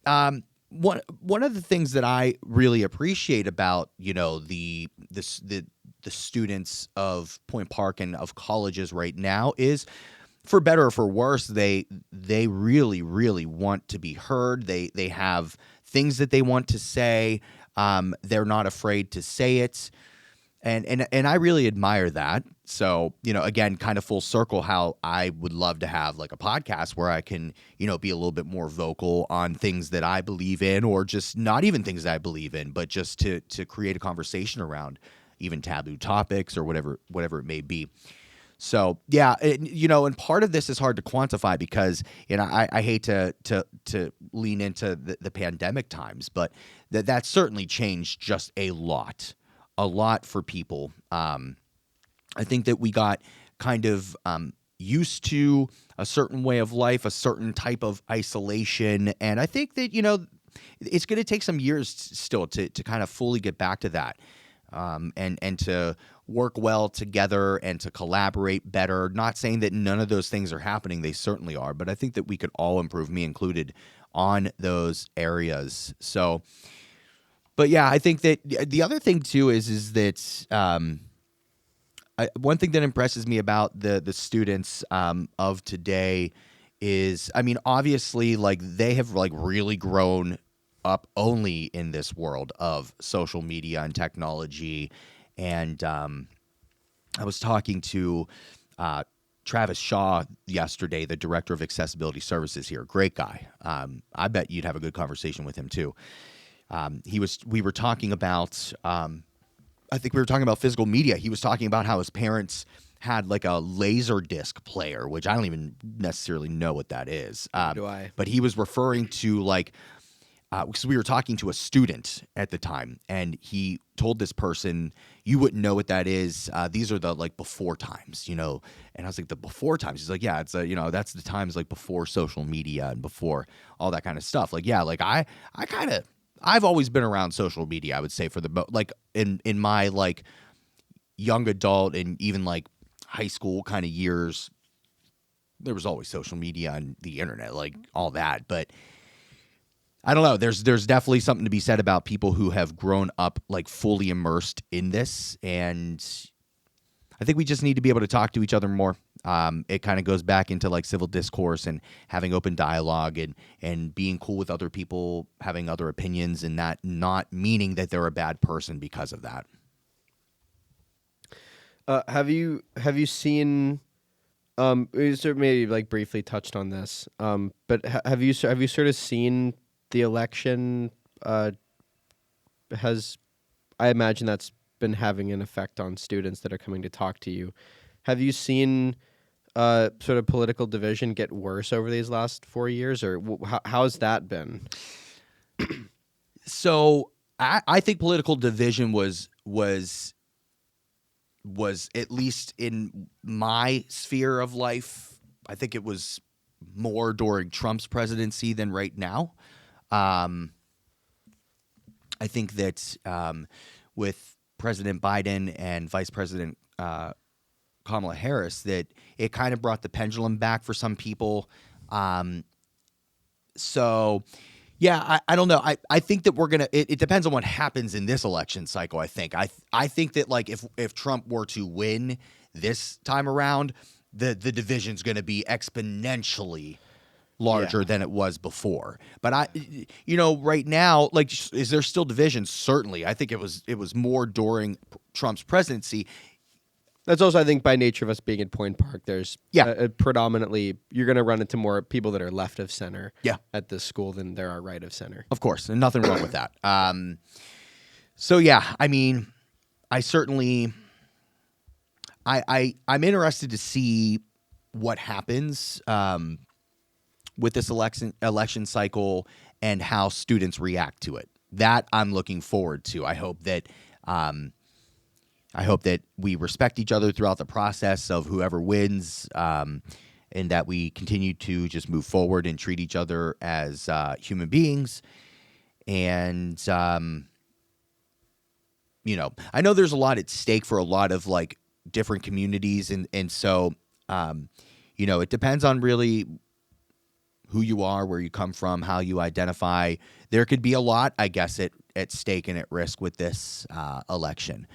one of the things that I really appreciate about the students of Point Park and of colleges right now is, for better or for worse, they really, really want to be heard. They have things that they want to say. They're not afraid to say it. And I really admire that. So, again, kind of full circle, how I would love to have like a podcast where I can, be a little bit more vocal on things that I believe in, or just not even things that I believe in, but just to create a conversation around even taboo topics or whatever it may be. So, yeah, and part of this is hard to quantify because, I hate to lean into the pandemic times, but that certainly changed just a lot for people. I think that we got kind of used to a certain way of life, a certain type of isolation, and I think that, it's going to take some years still to kind of fully get back to that. And to work well together and to collaborate better. Not saying that none of those things are happening. They certainly are. But I think that we could all improve, me included, on those areas. So, but yeah, I think that the other thing too is that one thing that impresses me about the students of today is, I mean, obviously, like they have like really grown up only in this world of social media and technology. And I was talking to Travis Shaw yesterday, the director of accessibility services here. Great guy. I bet you'd have a good conversation with him too. We were talking about, I think we were talking about physical media. He was talking about how his parents had like a laser disc player, which I don't even necessarily know what that is. Do I? But he was referring to like, because we were talking to a student at the time, and he told this person, "You wouldn't know what that is. These are the like before times, you know." And I was like, "The before times?" He's like, "Yeah, it's that's the times like before social media and before all that kind of stuff." Like, yeah, like I've always been around social media. I would say for the like in my like young adult and even like high school kind of years, there was always social media and the internet, like all that, but. I don't know. There's definitely something to be said about people who have grown up like fully immersed in this, and I think we just need to be able to talk to each other more. It kind of goes back into like civil discourse and having open dialogue and being cool with other people, having other opinions, and that not meaning that they're a bad person because of that. Have you seen? You sort of maybe like briefly touched on this, but have you sort of seen the election? Has I imagine that's been having an effect on students that are coming to talk to you. Have you seen sort of political division get worse over these last 4 years, or how's that been? So I think political division was at least in my sphere of life. I think it was more during Trump's presidency than right now. I think that with President Biden and Vice President Kamala Harris, that it kind of brought the pendulum back for some people. So, yeah, I don't know. I think that we're gonna. It depends on what happens in this election cycle. I think that like if Trump were to win this time around, the division's going to be exponentially larger than it was before. But right now, like, is there still division? Certainly. I think it was more during Trump's presidency. That's also, I think, by nature of us being in Point Park, there's predominantly, you're going to run into more people that are left of center at this school than there are right of center. Of course, and nothing wrong with that. So, yeah, I mean, I certainly, I'm interested to see what happens with this election cycle and how students react to it. That I'm looking forward to. I hope that we respect each other throughout the process of whoever wins, and that we continue to just move forward and treat each other as human beings. And I know there's a lot at stake for a lot of like different communities, and so it depends on really who you are, where you come from, how you identify. There could be a lot, I guess, at stake and at risk with this election.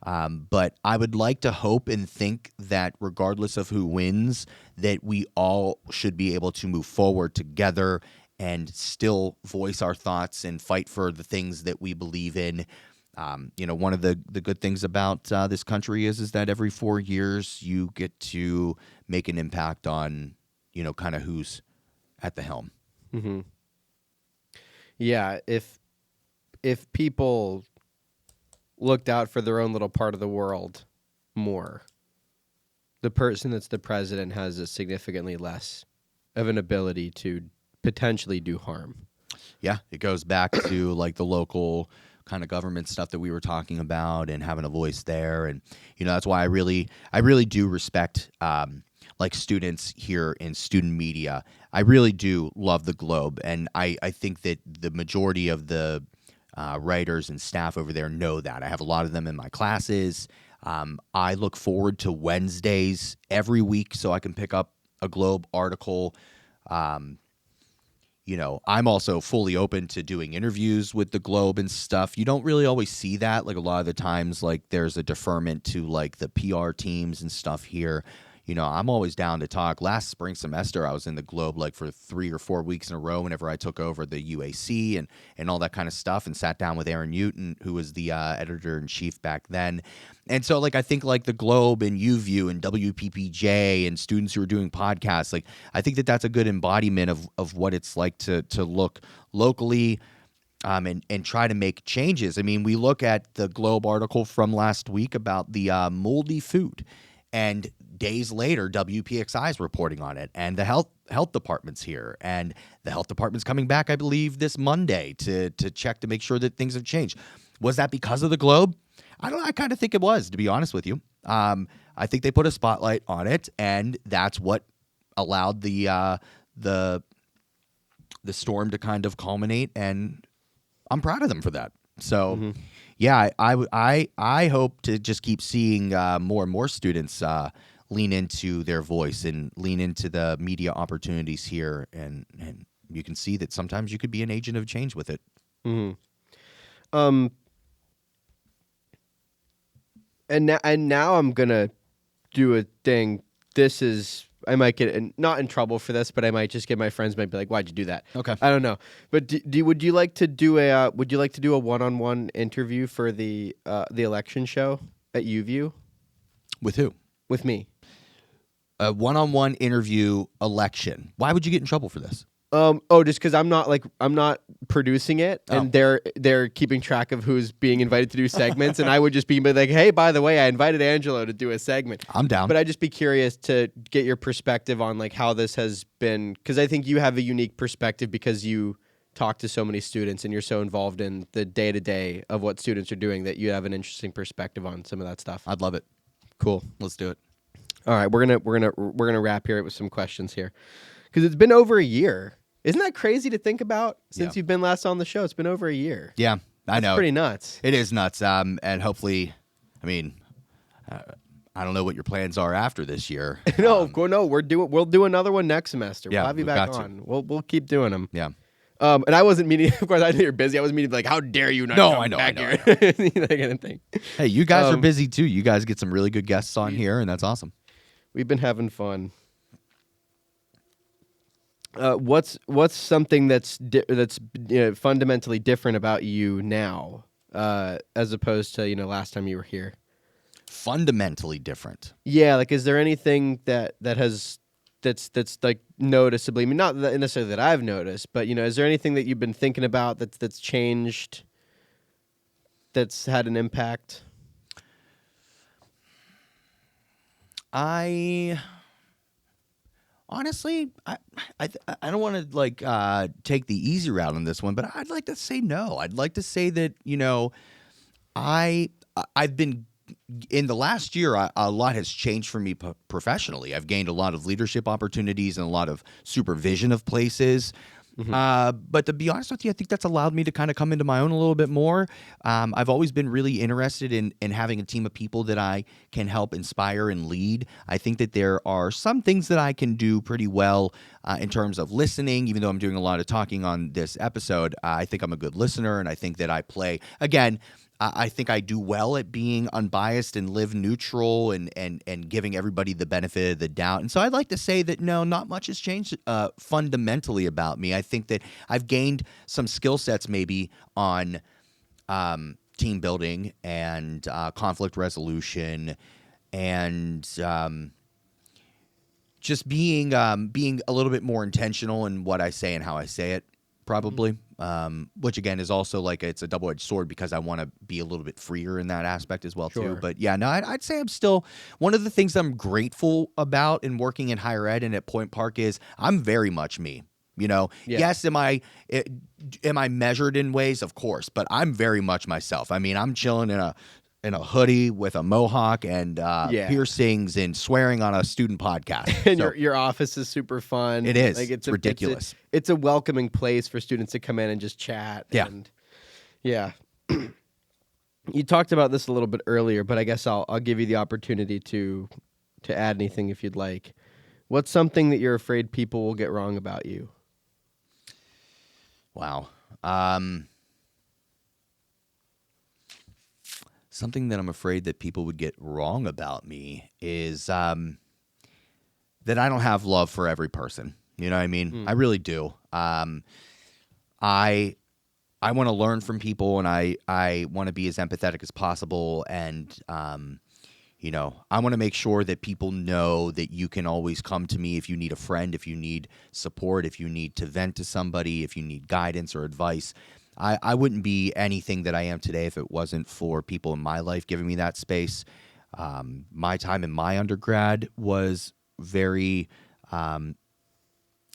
But I would like to hope and think that regardless of who wins, that we all should be able to move forward together and still voice our thoughts and fight for the things that we believe in. One of the good things about this country is that every 4 years you get to make an impact on, kind of who's at the helm. Mm-hmm. Yeah, if people looked out for their own little part of the world more, the person that's the president has a significantly less of an ability to potentially do harm. Yeah, it goes back to like the local kind of government stuff that we were talking about and having a voice there. And, that's why I really do respect like students here in student media. I really do love the Globe. And I think that the majority of the writers and staff over there know that. I have a lot of them in my classes. I look forward to Wednesdays every week so I can pick up a Globe article. I'm also fully open to doing interviews with the Globe and stuff. You don't really always see that. Like a lot of the times, like there's a deferment to like the PR teams and stuff here. I'm always down to talk. Last spring semester, I was in the Globe like for 3 or 4 weeks in a row whenever I took over the UAC and all that kind of stuff, and sat down with Aaron Newton, who was the editor-in-chief back then. And so, like, I think, like, the Globe and UView and WPPJ and students who are doing podcasts, like, I think that that's a good embodiment of what it's like to look locally and try to make changes. I mean, we look at the Globe article from last week about the moldy food, and days later, WPXI is reporting on it, and the health department's here, and the health department's coming back, I believe, this Monday to check to make sure that things have changed. Was that because of the Globe? I don't know. I kind of think it was, to be honest with you. I think they put a spotlight on it, and that's what allowed the storm to kind of culminate, and I'm proud of them for that. So, yeah, I hope to just keep seeing more and more students lean into their voice and lean into the media opportunities here, and you can see that sometimes you could be an agent of change with it. And now I'm gonna do a thing. I might get not in trouble for this, but I might just get my friends might be like, "Why'd you do that?" Okay. I don't know. But would you like to do a one-on-one interview for the election show at UView With who? with me? A one-on-one interview election. Why would you get in trouble for this? Just because I'm not producing it, and they're keeping track of who's being invited to do segments, and I would just be like, "Hey, by the way, I invited Angelo to do a segment." I'm down. But I'd just be curious to get your perspective on like how this has been, because I think you have a unique perspective because you talk to so many students and you're so involved in the day-to-day of what students are doing that you have an interesting perspective on some of that stuff. I'd love it. Cool. Let's do it. All right, we're gonna wrap here with some questions here, because it's been over a year. Isn't that crazy to think about? Since you've been last on the show, it's been over a year. Yeah, I know. It's pretty nuts. It is nuts. And hopefully, I mean, I don't know what your plans are after this year. No, we'll do another one next semester. Yeah, We'll have you we've back got on. We'll keep doing them. Yeah. And I wasn't meaning. Of course, I know you're busy. I wasn't meaning like, how dare you not? No, come I know, back I know, here. That kind of thing. Hey, you guys are busy too. You guys get some really good guests on here, and that's awesome. We've been having fun. What's something that's fundamentally different about you now, as opposed to last time you were here? Fundamentally different. Yeah, like is there anything that's like noticeably? I mean, not necessarily that I've noticed, but is there anything that you've been thinking about that's changed, that's had an impact? Honestly, I don't want to like take the easy route on this one, but I'd like to say no. I'd like to say that I've been in the last year. A lot has changed for me professionally. I've gained a lot of leadership opportunities and a lot of supervision of places. But to be honest with you, I think that's allowed me to kind of come into my own a little bit more. I've always been really interested in having a team of people that I can help inspire and lead. I think that there are some things that I can do pretty well in terms of listening, even though I'm doing a lot of talking on this episode. I think I'm a good listener, and I think that I play, again, I think I do well at being unbiased and live neutral and giving everybody the benefit of the doubt. And so I'd like to say that, no, not much has changed fundamentally about me. I think that I've gained some skill sets maybe on team building and conflict resolution and just being a little bit more intentional in what I say and how I say it. Probably, which again is also like it's a double-edged sword because I want to be a little bit freer in that aspect as well too. But yeah, no, I'd say I'm still one of the things I'm grateful about in working in higher ed and at Point Park is I'm very much me. Yes, am I measured in ways? Of course, but I'm very much myself. I mean, I'm chilling in a hoodie with a mohawk and piercings and swearing on a student podcast. And so, your office is super fun. It is. Like it's ridiculous. It's a welcoming place for students to come in and just chat. Yeah. And yeah. You talked about this a little bit earlier, but I guess I'll give you the opportunity to add anything if you'd like. What's something that you're afraid people will get wrong about you? Wow. Something that I'm afraid that people would get wrong about me is that I don't have love for every person. You know what I mean? I really do. I want to learn from people, and I want to be as empathetic as possible. And, you know, I want to make sure that people know that you can always come to me if you need a friend, if you need support, if you need to vent to somebody, if you need guidance or advice. I wouldn't be anything that I am today if it wasn't for people in my life giving me that space. My time in my undergrad was very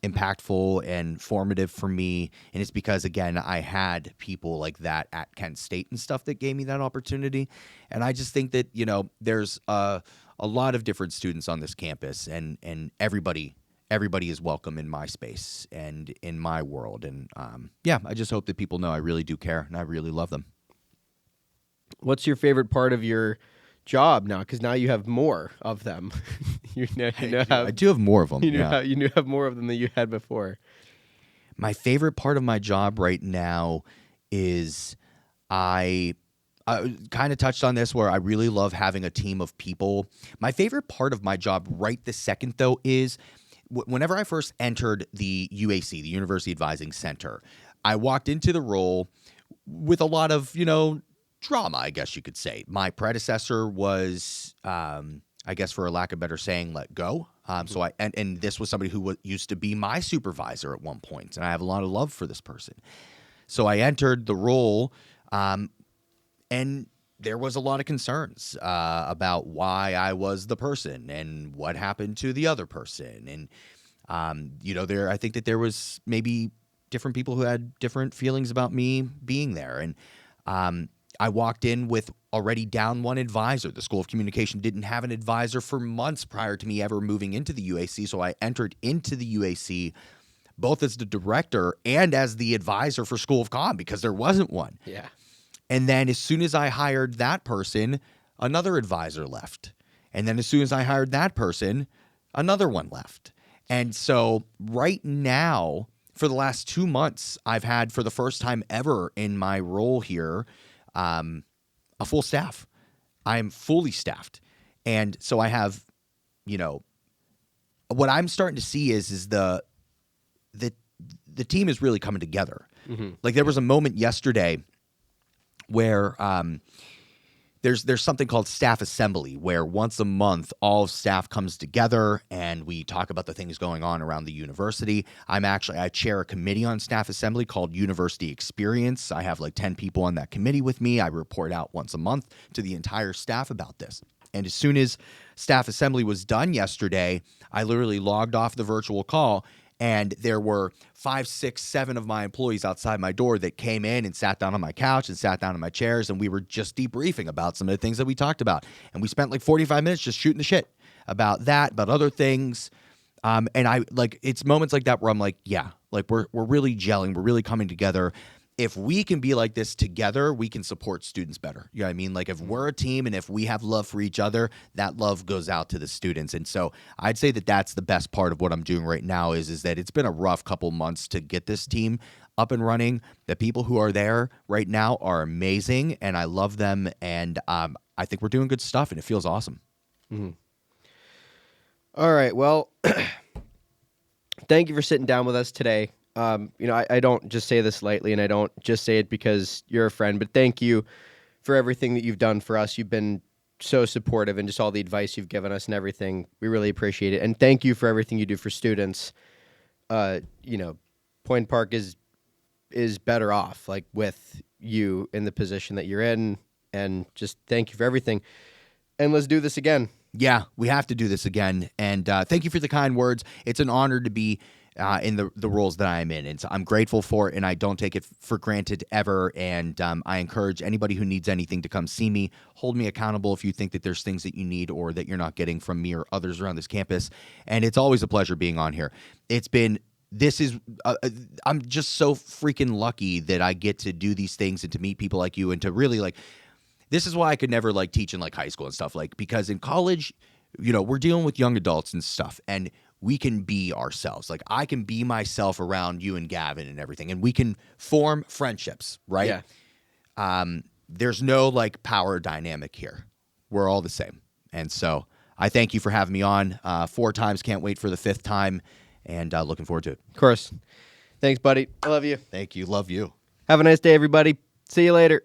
impactful and formative for me, and it's because, again, I had people like that at Kent State and stuff that gave me that opportunity. And I just think that, you know, there's a lot of different students on this campus, and everybody is welcome in my space and in my world. And yeah, I just hope that people know I really do care and I really love them. What's your favorite part of your job now? Because now you have more of them. I do have more of them. You have more of them than you had before. My favorite part of my job right now is I kind of touched on this, where I really love having a team of people. My favorite part of my job right this second, though, is whenever I first entered the UAC, the University Advising Center, I walked into the role with a lot of, you know, drama, I guess you could say. My predecessor was, I guess for a lack of better saying, let go. So and this was somebody who used to be my supervisor at one point, and I have a lot of love for this person. So I entered the role, and there was a lot of concerns about why I was the person and what happened to the other person. And, you know, I think that there was maybe different people who had different feelings about me being there. And I walked in with already down one advisor. The School of Communication didn't have an advisor for months prior to me ever moving into the UAC. So I entered into the UAC both as the director and as the advisor for School of Comm, because there wasn't one. Yeah. And then as soon as I hired that person, another advisor left. And then as soon as I hired that person, another one left. And so right now, for the last 2 months, I've had, for the first time ever in my role here, a full staff. I'm fully staffed. And so I have, you know, what I'm starting to see is the team is really coming together. Mm-hmm. Like, there was a moment yesterday where there's something called staff assembly, where once a month all of staff comes together and we talk about the things going on around the university. I chair a committee on staff assembly called University Experience. I have like 10 people on that committee with me. I report out once a month to the entire staff about this. And as soon as staff assembly was done yesterday, I literally logged off the virtual call, and there were 5, 6, 7 of my employees outside my door that came in and sat down on my couch and sat down in my chairs, and we were just debriefing about some of the things that we talked about. And we spent like 45 minutes just shooting the shit about that, about other things. And it's moments like that where I'm like, yeah, like we're really gelling, we're really coming together. If we can be like this together, we can support students better. You know what I mean? Like, if we're a team and if we have love for each other, that love goes out to the students. And so I'd say that that's the best part of what I'm doing right now is that it's been a rough couple months to get this team up and running. The people who are there right now are amazing, and I love them. And I think we're doing good stuff, and it feels awesome. Mm-hmm. All right. Well, thank you for sitting down with us today. I don't just say this lightly, and I don't just say it because you're a friend, but thank you for everything that you've done for us. You've been so supportive, and just all the advice you've given us and everything. We really appreciate it. And thank you for everything you do for students. Point Park is better off, like, with you in the position that you're in, and just thank you for everything. And let's do this again. Yeah, we have to do this again. And thank you for the kind words. It's an honor to be in the roles that I'm in. And so I'm grateful for it, and I don't take it for granted ever. And I encourage anybody who needs anything to come see me. Hold me accountable if you think that there's things that you need or that you're not getting from me or others around this campus. And it's always a pleasure being on here. I'm just so freaking lucky that I get to do these things and to meet people like you and to really, like, this is why I could never, like, teach in, like, high school and stuff, like, because in college, you know, we're dealing with young adults and stuff, and we can be ourselves. Like, I can be myself around you and Gavin and everything, and we can form friendships, right? Yeah. There's no, like, power dynamic here. We're all the same. And so I thank you for having me on 4 times. Can't wait for the 5th time, and looking forward to it. Of course. Thanks, buddy. I love you. Thank you. Love you. Have a nice day, everybody. See you later.